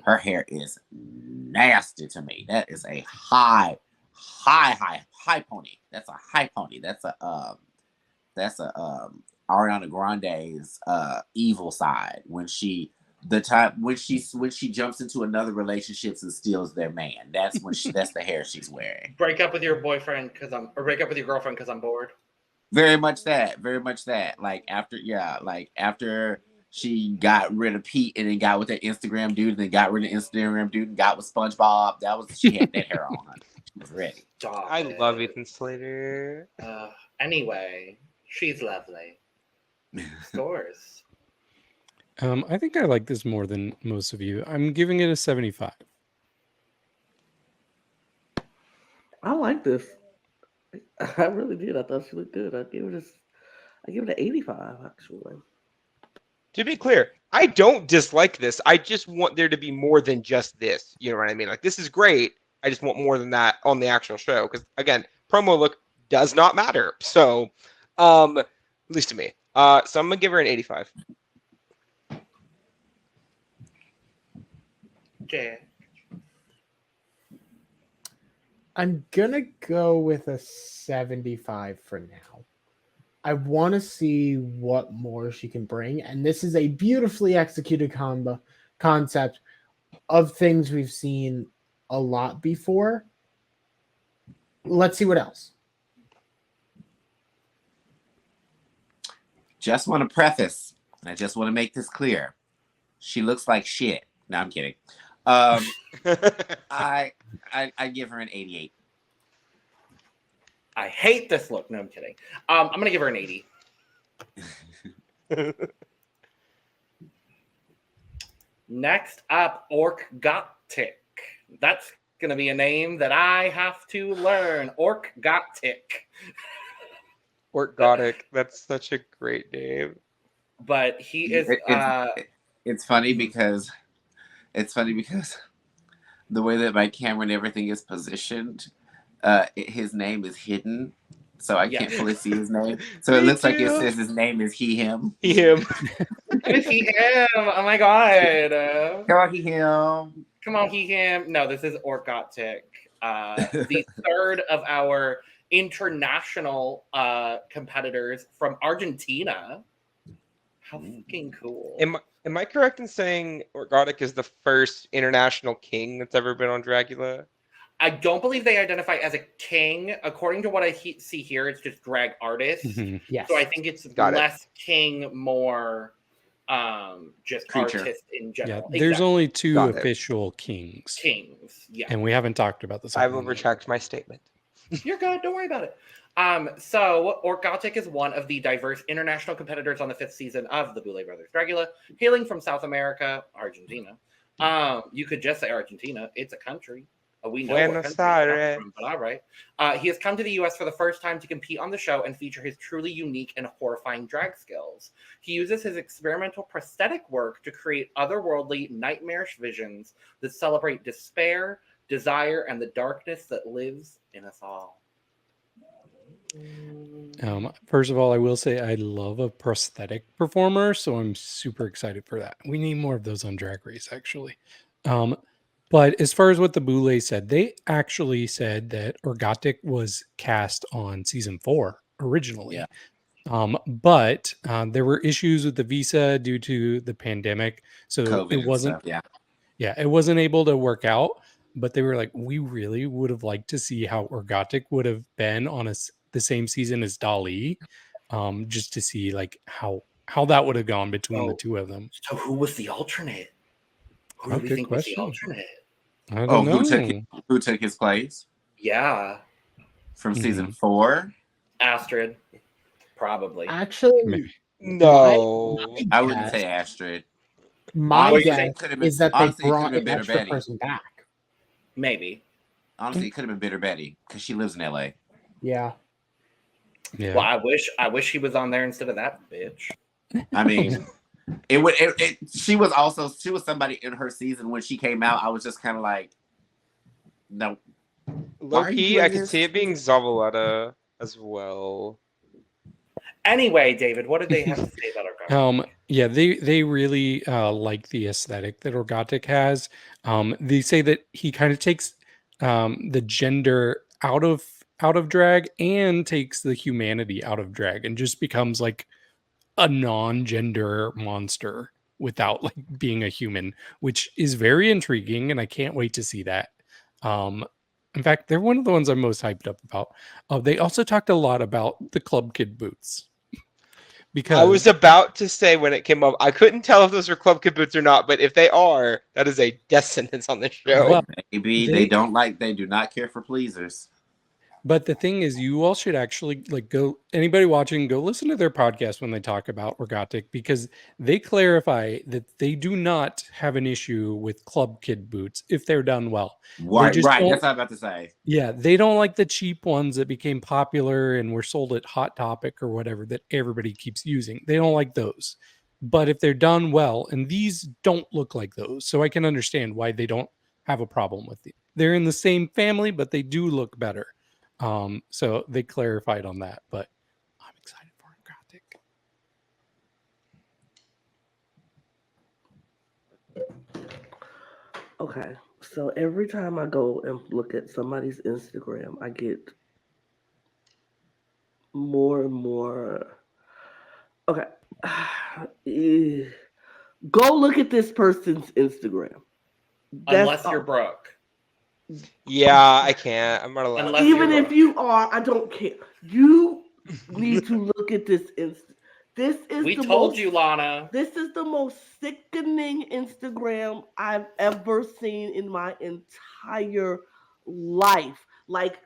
Her hair is nasty to me. That is a high pony. That's a high pony. That's a Ariana Grande's evil side when she jumps into another relationship and steals their man. That's when that's the hair she's wearing. Break up with your boyfriend or break up with your girlfriend because I'm bored. Very much that. Like after she got rid of Pete and then got with that Instagram dude, and then got rid of Instagram dude and got with SpongeBob. She had that hair on. She was ready. I love Ethan Slater. Anyway, she's lovely. Scores. I think I like this more than most of you. I'm giving it a 75. I like this. I really did. I thought she looked good. I give it an 85, actually. To be clear, I don't dislike this. I just want there to be more than just this. You know what I mean? Like, this is great. I just want more than that on the actual show. Because, again, promo look does not matter. So, at least to me. So I'm going to give her an 85. Yeah. I'm gonna go with a 75 for now. I want to see what more she can bring, and this is a beautifully executed concept of things we've seen a lot before. Let's see what else. Just want to preface, and I just want to make this clear. She looks like shit. No, I'm kidding. I give her an 88. I hate this look. No, I'm kidding. I'm gonna give her an 80. Next up, Orkgotik. That's gonna be a name that I have to learn. Orkgotik. Orkgotik. That's such a great name. But he is. It's funny because the way that my camera and everything is positioned, his name is hidden, so I can't fully see his name. So it looks like it says his name is he, him. He, him. It's he, him. Oh my god. Come on, he, him. Come on, he, him. No, this is Orkgotik. The third of our international competitors from Argentina. How fucking cool. Am I correct in saying Orkgotik is the first international king that's ever been on Dragula? I don't believe they identify as a king. According to what I see here, it's just drag artist. Yes. So I think it's less king, more just Creature. artist in general. Yeah, there's only two Got it. official kings. Yeah. And we haven't talked about this. I will retract my statement. You're good. Don't worry about it. So Orkgotik is one of the diverse international competitors on the 5th season of the Boulet Brothers Dragula, hailing from South America, Argentina. You could just say Argentina. It's a country. We know Buenos what country Aires. it's from, but all right. He has come to the U.S. for the first time to compete on the show and feature his truly unique and horrifying drag skills. He uses his experimental prosthetic work to create otherworldly, nightmarish visions that celebrate despair, desire, and the darkness that lives in us all. First of all, I will say I love a prosthetic performer, so I'm super excited for that. We need more of those on Drag Race, actually. But as far as what the Boulet said, they actually said that Orkgotik was cast on season 4 originally. Yeah. But there were issues with the visa due to the pandemic, so COVID it wasn't. stuff, Yeah, it wasn't able to work out. But they were like, we really would have liked to see how Orkgotik would have been on the same season as Dali, just to see like how that would have gone between the two of them. So who was the alternate? Who do we think was the alternate? I don't know. Who took his place? Yeah. From season 4? Astrid. Probably. Actually, Maybe. No. I wouldn't say Astrid. My guess is that they honestly, brought it an could've been extra Betty. person back. Maybe. Honestly, it could have been Bitter Betty because she lives in LA. Yeah. Yeah. Well, I wish he was on there instead of that bitch. I mean, she was somebody in her season when she came out. I was just kind of like, no. Low-key, I could see it being Zavaleta as well. Anyway, David, what did they have to say about Orkgotik? Yeah, they really like the aesthetic that Orkgotik has. They say that he kind of takes the gender out of drag and takes the humanity out of drag and just becomes like a non-gender monster without like being a human, which is very intriguing, and I can't wait to see that. In fact, they're one of the ones I'm most hyped up about. They also talked a lot about the Club Kid boots. Because I was about to say when it came up, I couldn't tell if those were Club Kid boots or not, but if they are, that is a death sentence on the show. Well, maybe they do not care for pleasers. But the thing is, you all should actually anybody watching, go listen to their podcast when they talk about Orkgotik, because they clarify that they do not have an issue with Club Kid boots if they're done well. Right. That's what I'm about to say. Yeah, they don't like the cheap ones that became popular and were sold at Hot Topic or whatever that everybody keeps using. They don't like those. But if they're done well, and these don't look like those, so I can understand why they don't have a problem with it. They're in the same family, but they do look better. So they clarified on that, but I'm excited for Orkgotik. Okay, so every time I go and look at somebody's Instagram, I get more and more. Okay, go look at this person's Instagram. Unless you're Brook. Yeah, I can't. I'm not allowed. Unless Even you're if Brook. you are, I don't care. You need to look at this. This is We the told most, you, Lana. This is the most sickening Instagram I've ever seen in my entire life. Like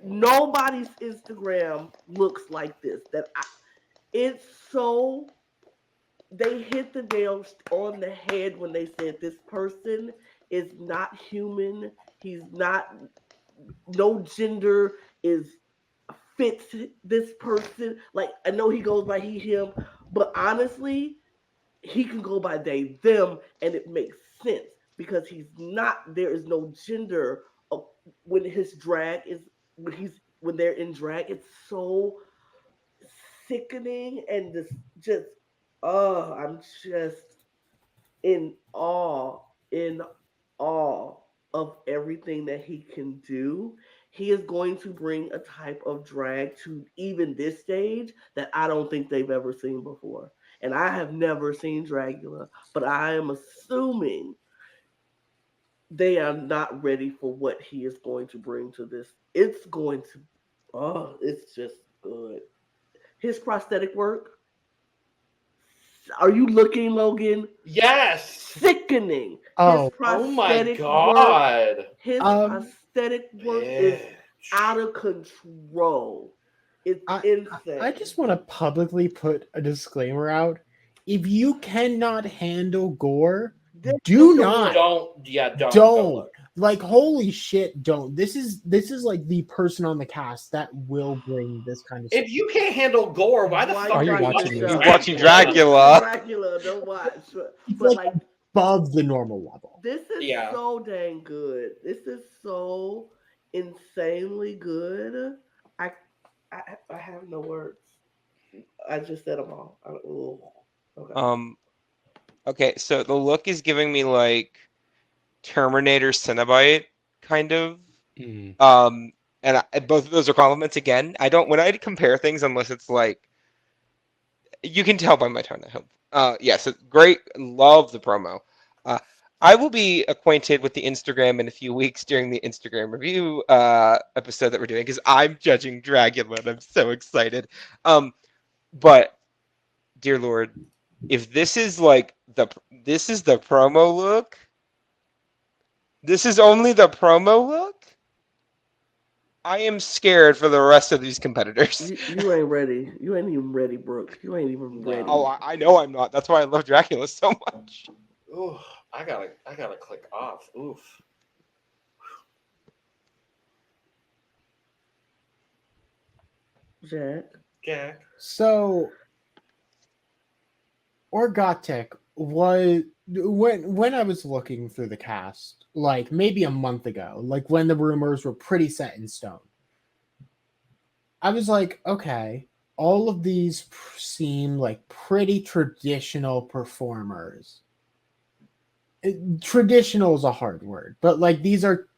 nobody's Instagram looks like this. It's so. They hit the nail on the head when they said this person is not human. He's not. No gender fits this person. Like I know he goes by he, him, but honestly, he can go by they, them, and it makes sense because he's not. There is no gender when his drag is when they're in drag. It's so sickening and just I'm just in awe of everything that he can do. he is going to bring a type of drag to even this stage that I don't think they've ever seen before. And I have never seen Dragula, but I am assuming they are not ready for what he is going to bring to this. It's going to, it's just good. His prosthetic work. Are you looking, Logan? Yes. Sickening. Oh my God. His prosthetic work is out of control. It's insane. I just want to publicly put a disclaimer out. If you cannot handle gore, do not. Don't. Like, holy shit, don't. This is like the person on the cast that will bring this kind of stuff. If you can't handle gore, why the fuck are you are watching you this? You're watching Dragula. Dragula, don't watch. It's But like above the normal level. this is so dang good. This is so insanely good. I have no words. I just said them all. Okay. Okay, so the look is giving me like Terminator Cenobite kind of. And both of those are compliments again. When I compare things, unless it's like, you can tell by my tone, I hope. Yes, great. Love the promo. I will be acquainted with the Instagram in a few weeks during the Instagram review episode that we're doing, because I'm judging Dragula and I'm so excited. But dear Lord, if this is like this is the promo look, this is only the promo look, I am scared for the rest of these competitors. You ain't ready. You ain't even ready, Brook. You ain't even ready. Oh, I know I'm not. That's why I love Dragula so much. Ooh, I gotta click off. Oof. Jack. So Orkgotik was when I was looking through the cast, like maybe a month ago, like when the rumors were pretty set in stone, I was like, okay, all of these seem like pretty traditional performers. Traditional is a hard word, but like these are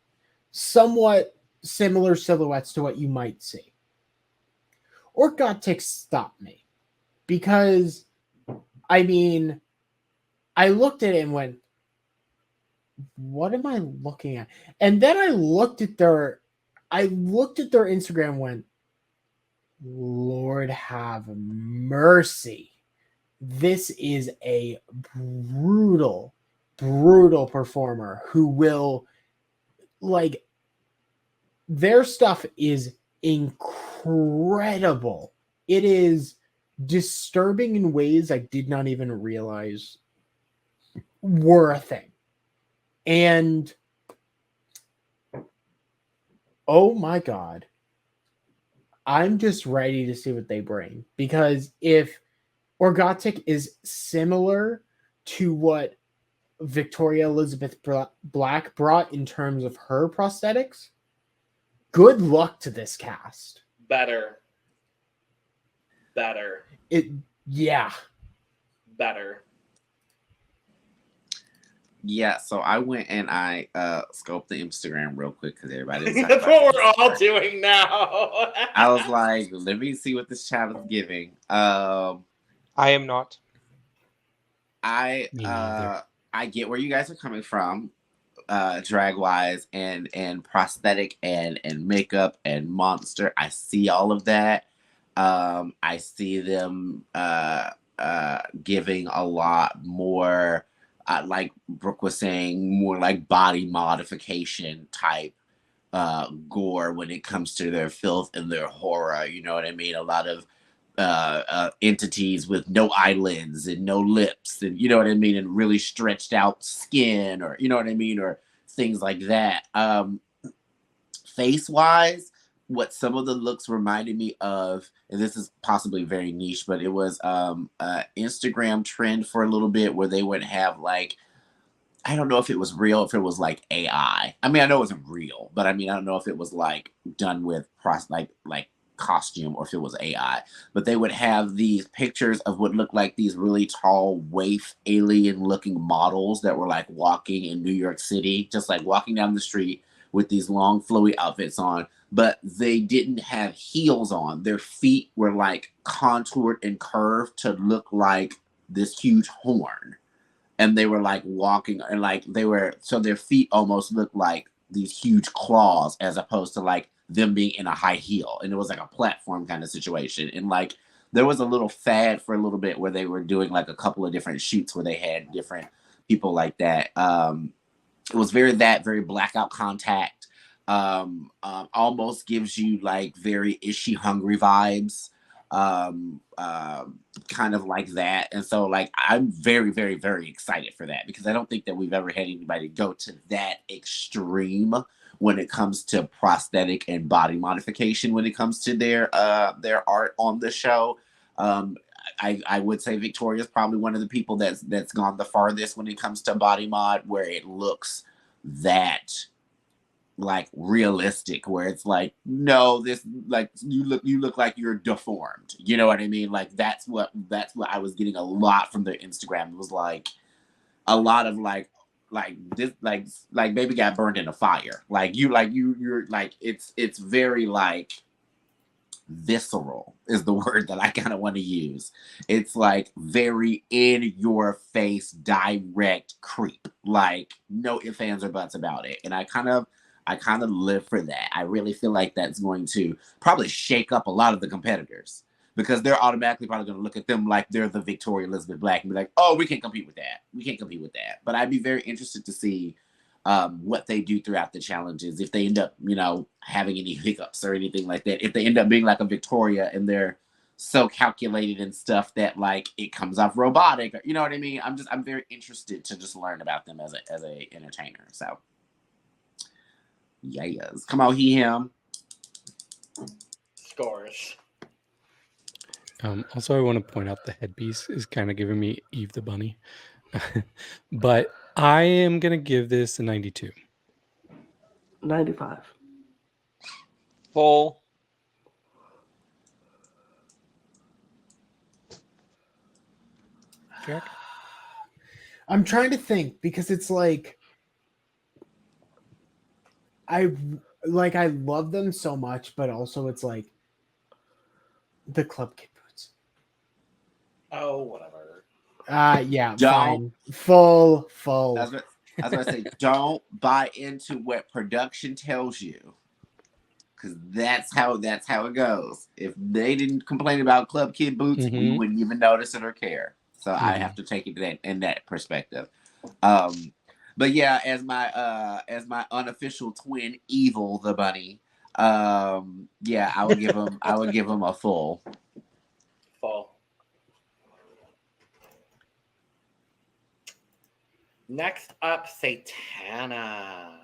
somewhat similar silhouettes to what you might see. Orkgotik stopped me because, I mean, I looked at it and went, what am I looking at? And then I looked at their Instagram and went, Lord have mercy. This is a brutal performer who will, like, their stuff is incredible. It is disturbing in ways I did not even realize were a thing. And oh my God, I'm just ready to see what they bring. Because if Orkgotik is similar to what Victoria Elizabeth Black brought in terms of her prosthetics, good luck to this cast. Better. Better. Yeah, so I went and I scoped the Instagram real quick because everybody. That's what we're all doing now. I was like, let me see what this chat is giving. I am not. I get where you guys are coming from, drag wise and prosthetic and makeup and monster. I see all of that. I see them giving a lot more. Like Brook was saying, more like body modification type gore when it comes to their filth and their horror. You know what I mean? A lot of entities with no eyelids and no lips, and you know what I mean, and really stretched out skin, or you know what I mean, or things like that. Face wise, what some of the looks reminded me of, and this is possibly very niche, but it was Instagram trend for a little bit where they would have like, I don't know if it was real, if it was like AI. I mean, I know it wasn't real, but I mean, I don't know if it was like done with like costume or if it was AI. But they would have these pictures of what looked like these really tall, waif, alien-looking models that were like walking in New York City, just like walking down the street with these long, flowy outfits on. but they didn't have heels on. Their feet were like contoured and curved to look like this huge horn. And they were like walking, and like so their feet almost looked like these huge claws as opposed to like them being in a high heel. And it was like a platform kind of situation. And like there was a little fad for a little bit where they were doing like a couple of different shoots where they had different people like that. It was very blackout contact. Almost gives you like very is she hungry vibes. Kind of like that. And so like I'm very, very, very excited for that, because I don't think that we've ever had anybody go to that extreme when it comes to prosthetic and body modification when it comes to their art on the show. I would say Victoria's probably one of the people that's gone the farthest when it comes to body mod, where it looks that like realistic, where it's like, no, this like you look like you're deformed. You know what I mean? Like that's what I was getting a lot from their Instagram. It was like a lot of like this like baby got burned in a fire. You're like it's very like visceral is the word that I kind of want to use. It's like very in your face, direct creep. Like no ifs, ands, or buts about it. And I kind of live for that. I really feel like that's going to probably shake up a lot of the competitors, because they're automatically probably going to look at them like they're the Victoria Elizabeth Black and be like, oh, we can't compete with that. We can't compete with that. But I'd be very interested to see what they do throughout the challenges. If they end up, having any hiccups or anything like that. If they end up being like a Victoria and they're so calculated and stuff that like it comes off robotic, or, you know what I mean? I'm very interested to just learn about them as a entertainer. So. Yes. Come on, him. Scores. Also, I want to point out the headpiece is kind of giving me Eve the Bunny. But I am going to give this a 92. 95. Full. Jack? I'm trying to think, because it's like I love them so much, but also it's like the Club Kid boots. Oh, whatever. Yeah, Don't. fine. Full. I was gonna say, don't buy into what production tells you, because that's how it goes. If they didn't complain about Club Kid boots, we wouldn't even notice it or care. So I have to take it in that perspective. But yeah, as my unofficial twin, Evil the Bunny, yeah, I would give him a full. Next up, Satanna.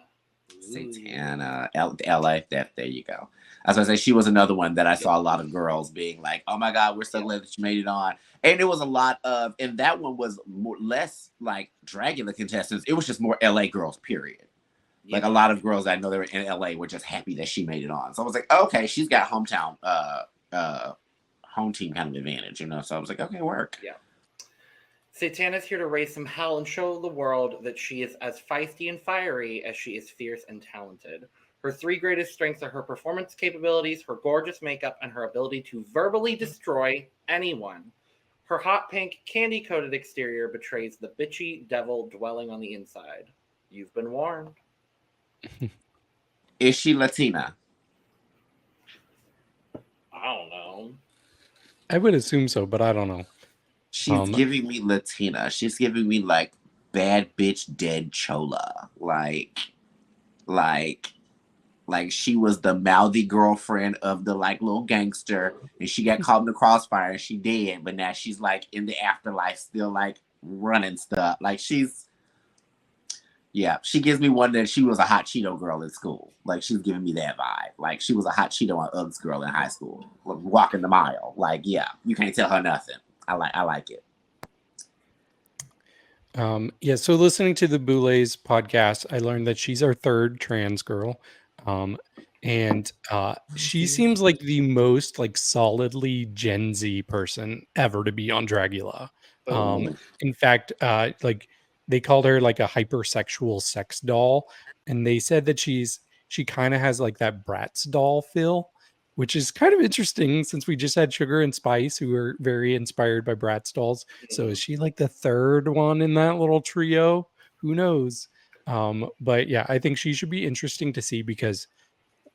Satanna, LA. There you go. As I say, she was another one that I saw a lot of girls being like, "Oh my God, we're so glad that you made it on." And it was a lot of, and that one was less like Dragula contestants. It was just more LA girls, period. Yeah. Like a lot of girls I know that were in LA were just happy that she made it on. So I was like, okay, she's got hometown, home team kind of advantage, So I was like, okay, work. Yeah. Satanna's here to raise some hell and show the world that she is as feisty and fiery as she is fierce and talented. Her three greatest strengths are her performance capabilities, her gorgeous makeup, and her ability to verbally destroy anyone. Her hot pink, candy-coated exterior betrays the bitchy devil dwelling on the inside. You've been warned. Is she Latina? I don't know. I would assume so, but I don't know. She's giving me Latina. She's giving me like bad bitch dead chola. Like she was the mouthy girlfriend of the like little gangster, and she got caught in the crossfire and she dead, but now she's like in the afterlife still like running stuff. Like she gives me one that she was a hot Cheeto girl in school. Like she's giving me that vibe. Like she was a hot Cheeto and Uggs girl in high school, walking the mile. Like, yeah, you can't tell her nothing. I like it. So listening to the Boulets podcast, I learned that she's our third trans girl. And she seems like the most like solidly Gen Z person ever to be on Dragula. In fact, like they called her like a hypersexual sex doll, and they said that she's she kind of has like that Bratz doll feel, which is kind of interesting since we just had Sugar and Spice, who are very inspired by Bratz dolls. So is she like the third one in that little trio? Who knows? But yeah, I think she should be interesting to see because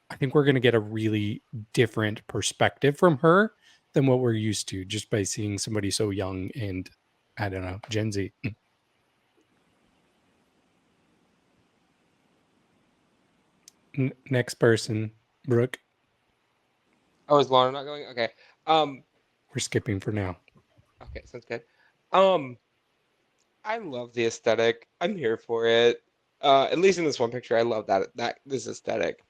I think we're going to get a really different perspective from her than what we're used to just by seeing somebody so young and, I don't know, Gen Z. Next person, Brook. Oh, is Lana not going? Okay. We're skipping for now. Okay, sounds good. I love the aesthetic. I'm here for it. At least in this one picture, I love that this aesthetic.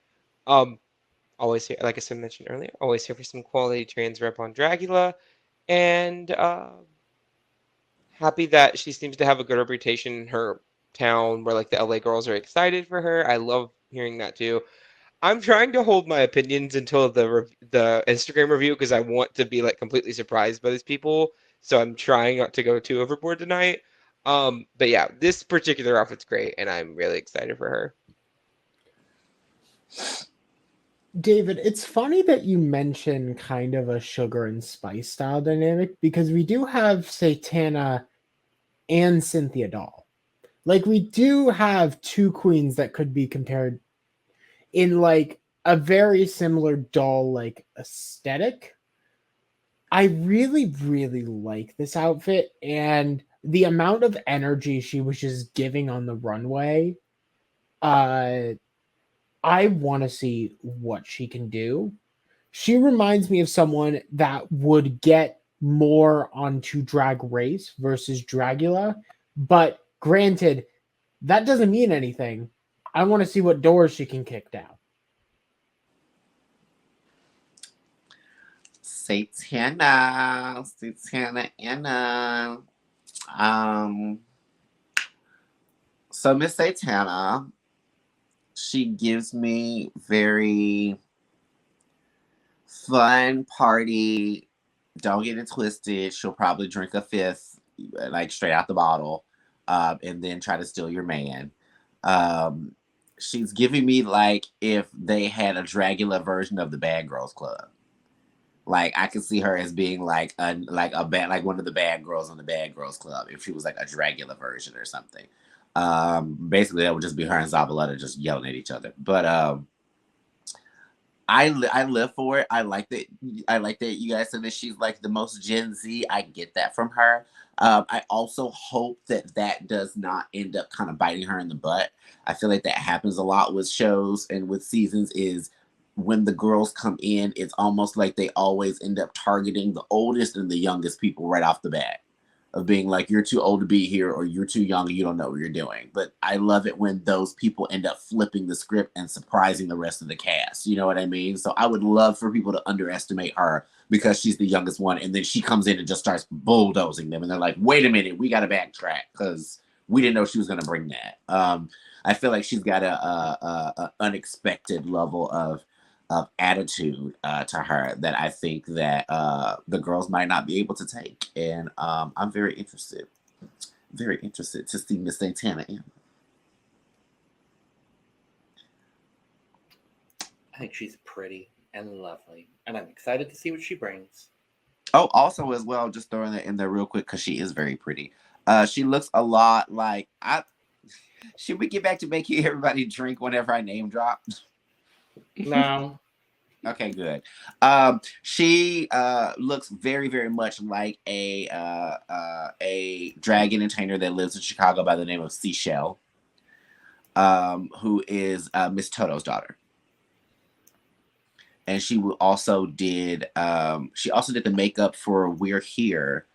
Always here, like I mentioned earlier, always here for some quality trans rep on Dragula, and happy that she seems to have a good reputation in her town, where like the LA girls are excited for her. I love hearing that too. I'm trying to hold my opinions until the Instagram review because I want to be like completely surprised by these people. So I'm trying not to go too overboard tonight. But yeah, this particular outfit's great, and I'm really excited for her. David, it's funny that you mention kind of a Sugar and Spice style dynamic because we do have Satanna and Cynthia Doll. Like, we do have two queens that could be compared in like a very similar doll like aesthetic. I really, really like this outfit, and the amount of energy she was just giving on the runway. I want to see what she can do. She reminds me of someone that would get more onto Drag Race versus Dragula, but granted, that doesn't mean anything. I want to see what doors she can kick down. Satanna, Anna. So Miss Satanna, she gives me very fun party. Don't get it twisted. She'll probably drink a fifth, like straight out the bottle, and then try to steal your man. She's giving me like if they had a Dragula version of the Bad Girls Club. Like I could see her as being like one of the bad girls on the Bad Girls Club if she was like a Dragula version or something. Basically that would just be her and Zavaleta just yelling at each other. But I live for it. I like that you guys said that she's like the most Gen Z. I get that from her. I also hope that does not end up kind of biting her in the butt. I feel like that happens a lot with shows and with seasons is when the girls come in, it's almost like they always end up targeting the oldest and the youngest people right off the bat. Of being like, you're too old to be here or you're too young and you don't know what you're doing. But I love it when those people end up flipping the script and surprising the rest of the cast. You know what I mean? So I would love for people to underestimate her because she's the youngest one. And then she comes in and just starts bulldozing them. And they're like, wait a minute, we got to backtrack because we didn't know she was going to bring that. I feel like she's got a unexpected level of attitude to her that I think that the girls might not be able to take. And I'm very interested to see Miss Satanna in. I think she's pretty and lovely, and I'm excited to see what she brings. Oh, also as well, just throwing that in there real quick because she is very pretty. She looks a lot like should we get back to making everybody drink whenever I name drop? No. Okay, good. She looks very, very much like a drag entertainer that lives in Chicago by the name of Seashell, who is Miss Toto's daughter. And she also did the makeup for We're Here.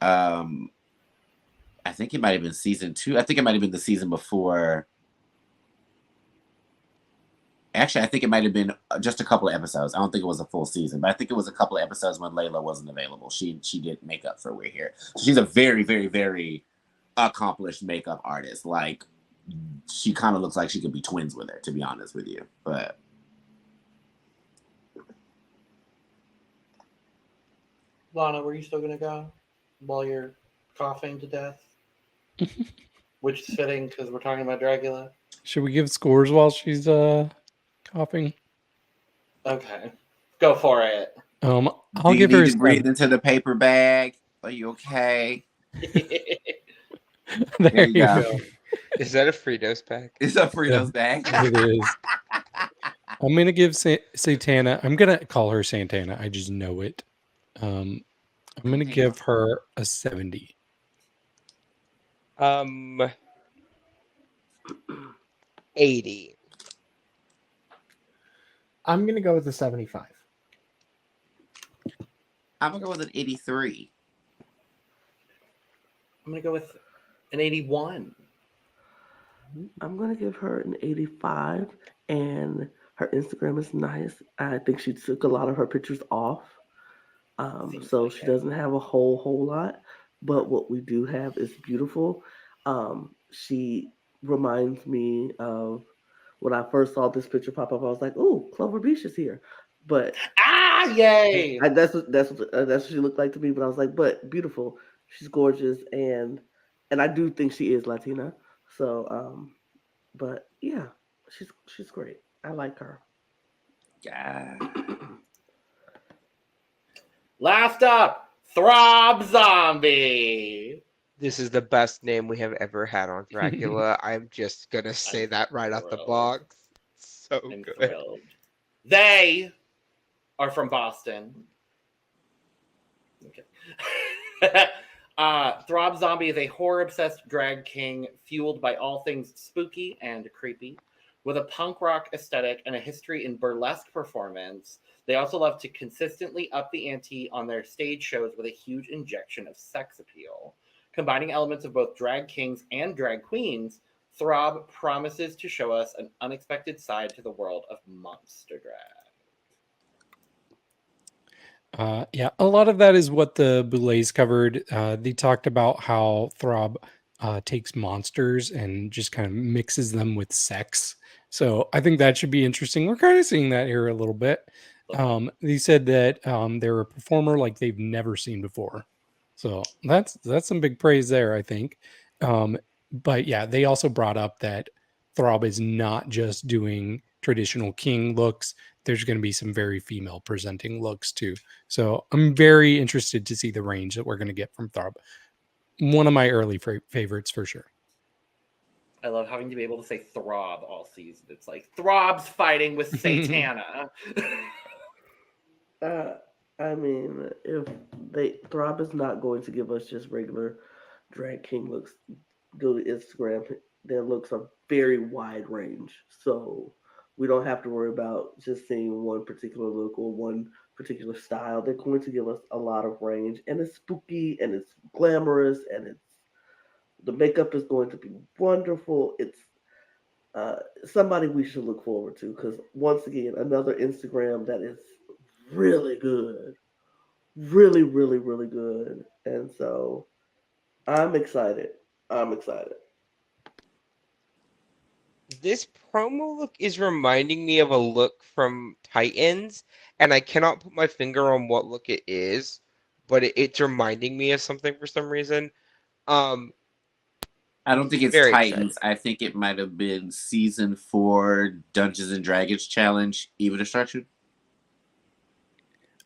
I think it might have been season 2. I think it might have been the season before. Actually, I think it might have been just a couple of episodes. I don't think it was a full season, but I think it was a couple of episodes when Layla wasn't available. She did makeup for We're Here. So she's a very, very, very accomplished makeup artist. Like, she kind of looks like she could be twins with her, to be honest with you. But Lana, were you still going to go while you're coughing to death? Which is fitting because we're talking about Dragula. Should we give scores while she's coughing. Okay. Go for it. I'll Do you give her need a to breathe 7. into the paper bag? Are you okay? There you you go. go. Is that a Fritos pack? It's a Fritos bag. It is. I'm gonna give Satanna. I'm gonna call her Santana. I just know it. I'm gonna give her a 70. 80. I'm gonna go with the 75. I'm gonna go with an 83. I'm gonna go with an 81. I'm gonna give her an 85, and her Instagram is nice. I think she took a lot of her pictures off, so she doesn't have a whole lot. But what we do have is beautiful. She reminds me of when I first saw this picture pop up. I was like, "Oh, Clover Beach is here," but yay! that's what she looked like to me. But I was like, "But beautiful. She's gorgeous, and I do think she is Latina." So, but yeah, she's great. I like her. Yeah. Last up, Throb Zombie. This is the best name we have ever had on Dragula. I'm just gonna say that right off the box. So I'm good. thrilled. They are from Boston. Okay. Throb Zombie is a horror-obsessed drag king fueled by all things spooky and creepy. With a punk rock aesthetic and a history in burlesque performance, they also love to consistently up the ante on their stage shows with a huge injection of sex appeal. Combining elements of both drag kings and drag queens, Throb promises to show us an unexpected side to the world of monster drag. Yeah, a lot of that is what the Boulets covered. They talked about how Throb takes monsters and just kind of mixes them with sex. So I think that should be interesting. We're kind of seeing that here a little bit. They said that they're a performer like they've never seen before. So that's some big praise there, I think. But yeah, they also brought up that Throb is not just doing traditional king looks. There's going to be some very female presenting looks too. So I'm very interested to see the range that we're going to get from Throb. One of my early favorites for sure. I love having to be able to say Throb all season. It's like Throb's fighting with Satanna. I mean, if Throb is not going to give us just regular drag king looks, go to Instagram. Their looks are very wide range, so we don't have to worry about just seeing one particular look or one particular style. They're going to give us a lot of range, and it's spooky and it's glamorous and the makeup is going to be wonderful. It's somebody we should look forward to because once again, another Instagram that is really good, really, really, really good, and so I'm excited. This promo look is reminding me of a look from Titans, and I cannot put my finger on what look it is, but it's reminding me of something for some reason. I don't think it's Very Titans. excited. I think it might have been season 4 Dungeons and Dragons Challenge, Even Destruction.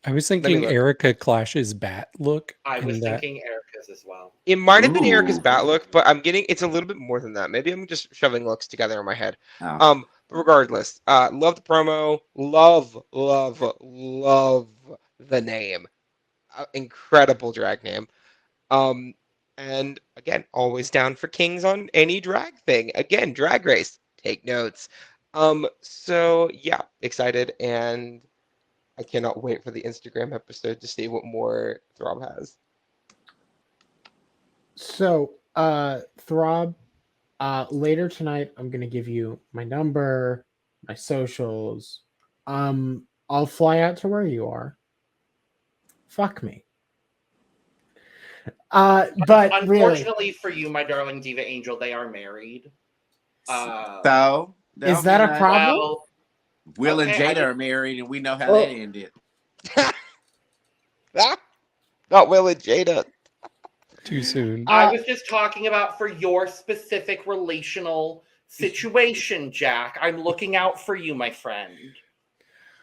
I was thinking Erica Clash's bat look. I was thinking Erica's as well. It might have been Erica's bat look, but it's a little bit more than that. Maybe I'm just shoving looks together in my head. Oh. But regardless, love the promo. Love the name. Incredible drag name. And again, always down for kings on any drag thing. Again, Drag Race. Take notes. So yeah, excited, and I cannot wait for the Instagram episode to see what more Throb has. So, Throb, later tonight, I'm going to give you my number, my socials. I'll fly out to where you are. Fuck me. But unfortunately for you, my darling diva angel, they are married. So is that a problem? Well, Will and Jada are married, and we know how that ended. Not Will and Jada. Too soon. I was just talking about for your specific relational situation, Jack. I'm looking out for you, my friend.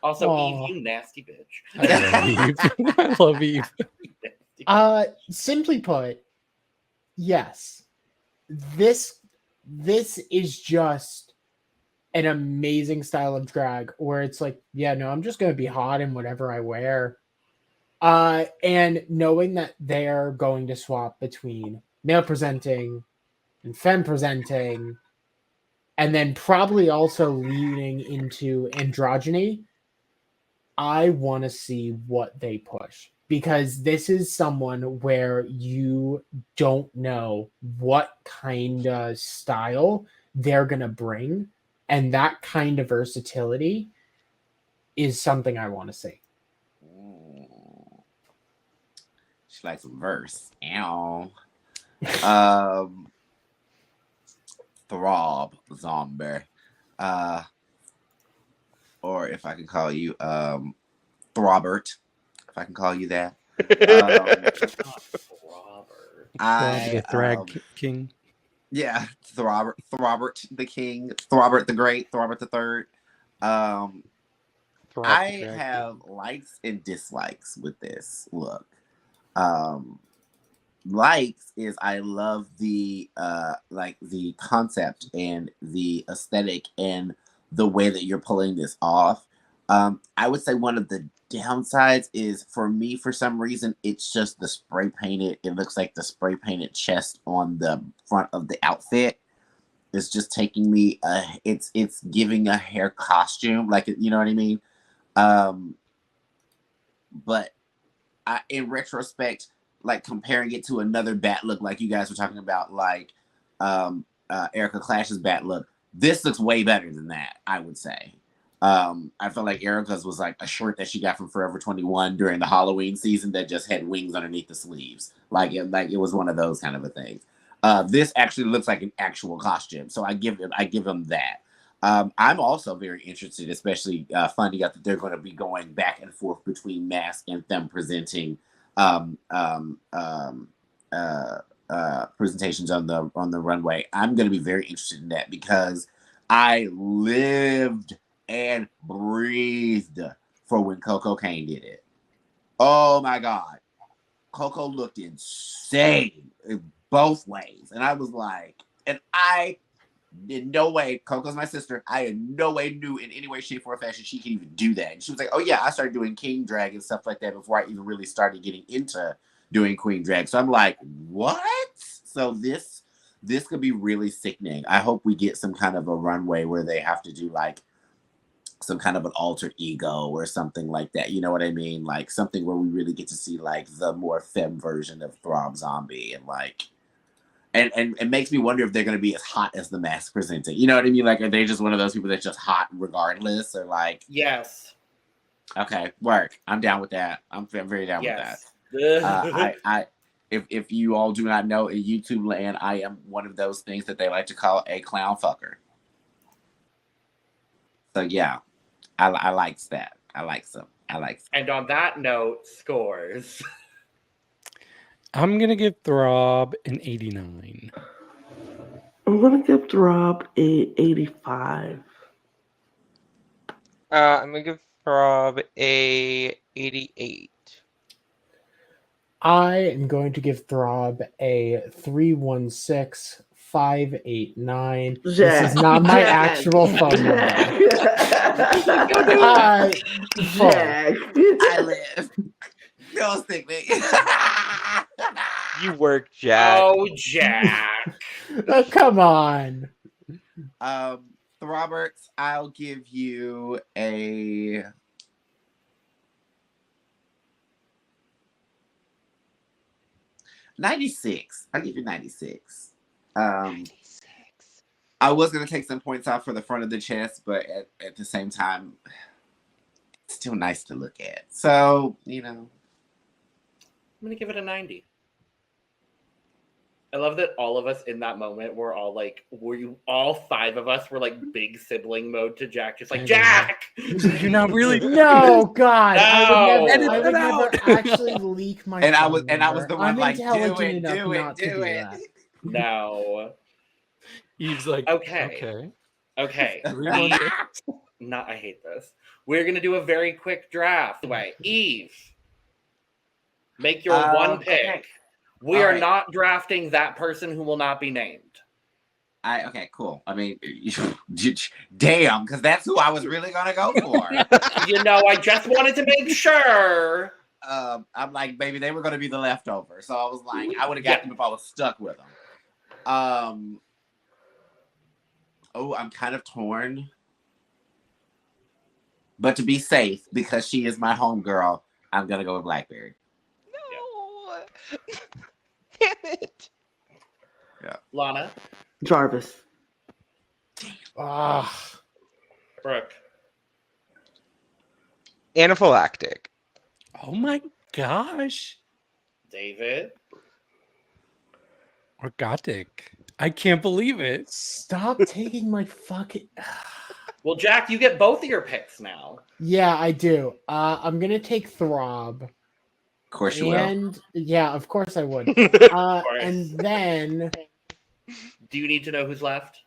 Also, Aw. Eve, you nasty bitch. I love Eve. Simply put, yes, this is just an amazing style of drag where it's like, yeah, no, I'm just gonna be hot in whatever I wear. And knowing that they're going to swap between male presenting and femme presenting, and then probably also leading into androgyny, I want to see what they push, because this is someone where you don't know what kind of style they're going to bring, and that kind of versatility is something I want to see. She likes some verse. Ow. Throb Zombie. Or if I can call you Throbert, if I can call you that. The Thrag King. Yeah, Throbert the King, Throbert the Great, Throbert the Third. I have likes and dislikes with this look. Likes is I love the like the concept and the aesthetic and the way that you're pulling this off. I would say one of the downsides is, for me, for some reason, it's just the spray painted. It looks like the spray painted chest on the front of the outfit. It's just taking me. It's giving a hair costume, like, you know what I mean. But in retrospect, like comparing it to another bat look, like you guys were talking about, like Erica Clash's bat look, this looks way better than that, I would say. I felt like Erica's was like a shirt that she got from Forever 21 during the Halloween season that just had wings underneath the sleeves. Like it was one of those kind of a thing. This actually looks like an actual costume, so I give them that. I'm also very interested, especially finding out that they're going to be going back and forth between mask and them presenting presentations on the runway. I'm going to be very interested in that, because I lived and breathed for when Coco Kane did it. Oh my God. Coco looked insane in both ways. And I was like, and I in no way, Coco's my sister, I in no way knew in any way, shape, or fashion she could even do that. And she was like, oh yeah, I started doing king drag and stuff like that before I even really started getting into doing queen drag. So I'm like, what? So this could be really sickening. I hope we get some kind of a runway where they have to do like some kind of an alter ego or something like that. You know what I mean? Like something where we really get to see like the more femme version of Throb Zombie, and like, and it makes me wonder if they're going to be as hot as the mask presenting. You know what I mean? Like, are they just one of those people that's just hot regardless, or like? Yes. Okay, work. I'm down with that. I'm very down with that. If you all do not know, in YouTube land, I am one of those things that they like to call a clown fucker. So yeah, I likes that. I like some. And on that note, scores. I'm gonna give Throb an 89. I'm gonna give Throb a 85. I'm gonna give Throb a 88. I am going to give Throb a 316589. This is not my actual phone number. Jack. I live. Don't stick me. You work, Jack. Oh, Jack. Oh, come on. Roberts, I'll give you a 96. I'll give you 96. I was going to take some points off for the front of the chest, but at the same time, it's still nice to look at. So, you know. I'm going to give it a 90. I love that all of us in that moment were all like, all five of us were like big sibling mode to Jack, just like, Jack! You're not really. No, God. No. I would never actually leak my and I was phone the one I'm like, do intelligent it. enough not to do that. No. Eve's like, Okay. Okay. Everyone- I hate this. We're gonna do a very quick draft. Anyway, Eve, make your one pick. Okay. We All are right. not drafting that person who will not be named. Okay, cool. I mean, damn, because that's who I was really gonna go for. I just wanted to make sure. I'm like, baby, they were gonna be the leftover, so I was like, I would have got them if I was stuck with them. I'm kind of torn, but to be safe, because she is my homegirl, I'm gonna go with Blackberri. No. Damn it. Yeah. Lana, Jarvis. Brook. Anaphylactic. Oh my gosh. David. Orkgotik. I can't believe it. Stop taking my fucking. Well, Jack, you get both of your picks now. Yeah, I do. I'm gonna take Throb. Of course you will. And yeah, of course I would. And then, Do you need to know who's left?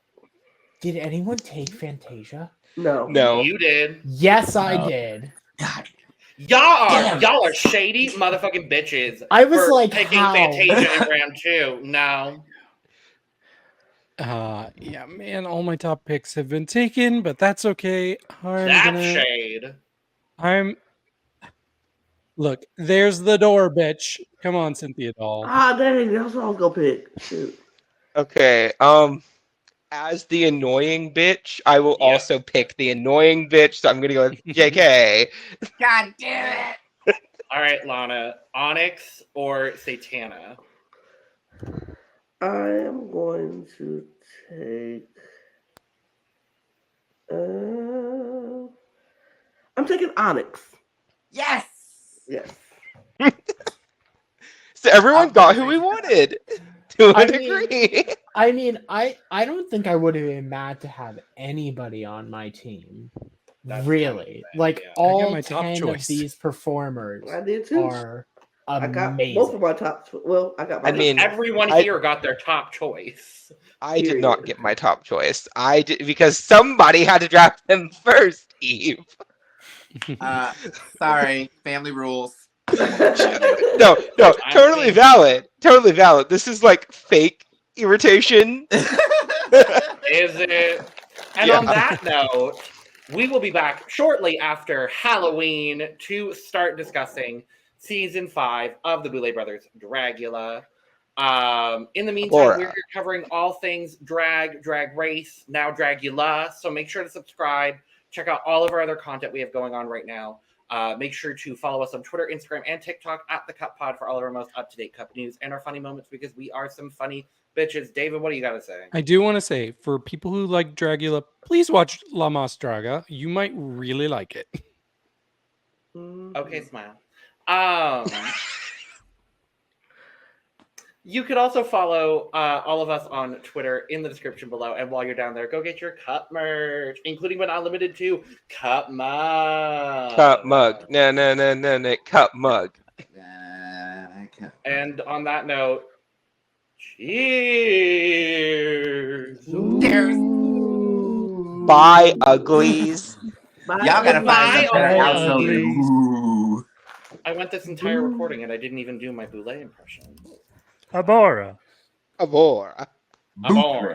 did anyone take Fantasia? No. No. You did. Yes, I did. God. Y'all are shady motherfucking bitches. I was for like, picking how? Fantasia in round 2. No. Yeah, man, all my top picks have been taken, but that's okay. That's shade. Look, there's the door, bitch. Come on, Cynthia Doll. Dang, that's what I was gonna pick. Shoot. Okay. As the annoying bitch, I will also pick the annoying bitch. So I'm gonna go with JK. God damn it. All right, Lana. Onyx or Satanna? I am going to take. I'm taking Onyx. Yes. Yes. So everyone got who we wanted. To a I degree. I don't think I would have been mad to have anybody on my team. That's Really, kind of like yeah. I got all my top 10 choice. of these performers I did too. are I got amazing. both of my top. Well, I got. My I mean, Everyone I- here got their top choice. I did not get my top choice. I did because somebody had to draft them first, Eve. Sorry, family rules. No, I'm totally being- valid. Totally valid. This is like fake irritation. Is it? And Yeah. on that note, we will be back shortly after Halloween to start discussing season 5 of the Boulet Brothers Dragula. In the meantime, Laura. we're here covering all things drag race, now Dragula. So make sure to subscribe. Check out all of our other content we have going on right now. Make sure to follow us on Twitter, Instagram, and TikTok at The Cup Pod for all of our most up-to-date Cup news and our funny moments because we are some funny bitches. David, what do you got to say? I do want to say, for people who like Dragula, please watch La Mas Draga. You might really like it. Okay, smile. You could also follow all of us on Twitter in the description below. And while you're down there, go get your cup merch, including but not limited to cup mug. Cup mug. No, cup mug. And on that note, cheers. Bye, uglies. Bye. Y'all gotta Goodbye, find some better ugly. outro than ooh. I went this entire recording and I didn't even do my Boulet impression. Abora. Abora. I'm all right.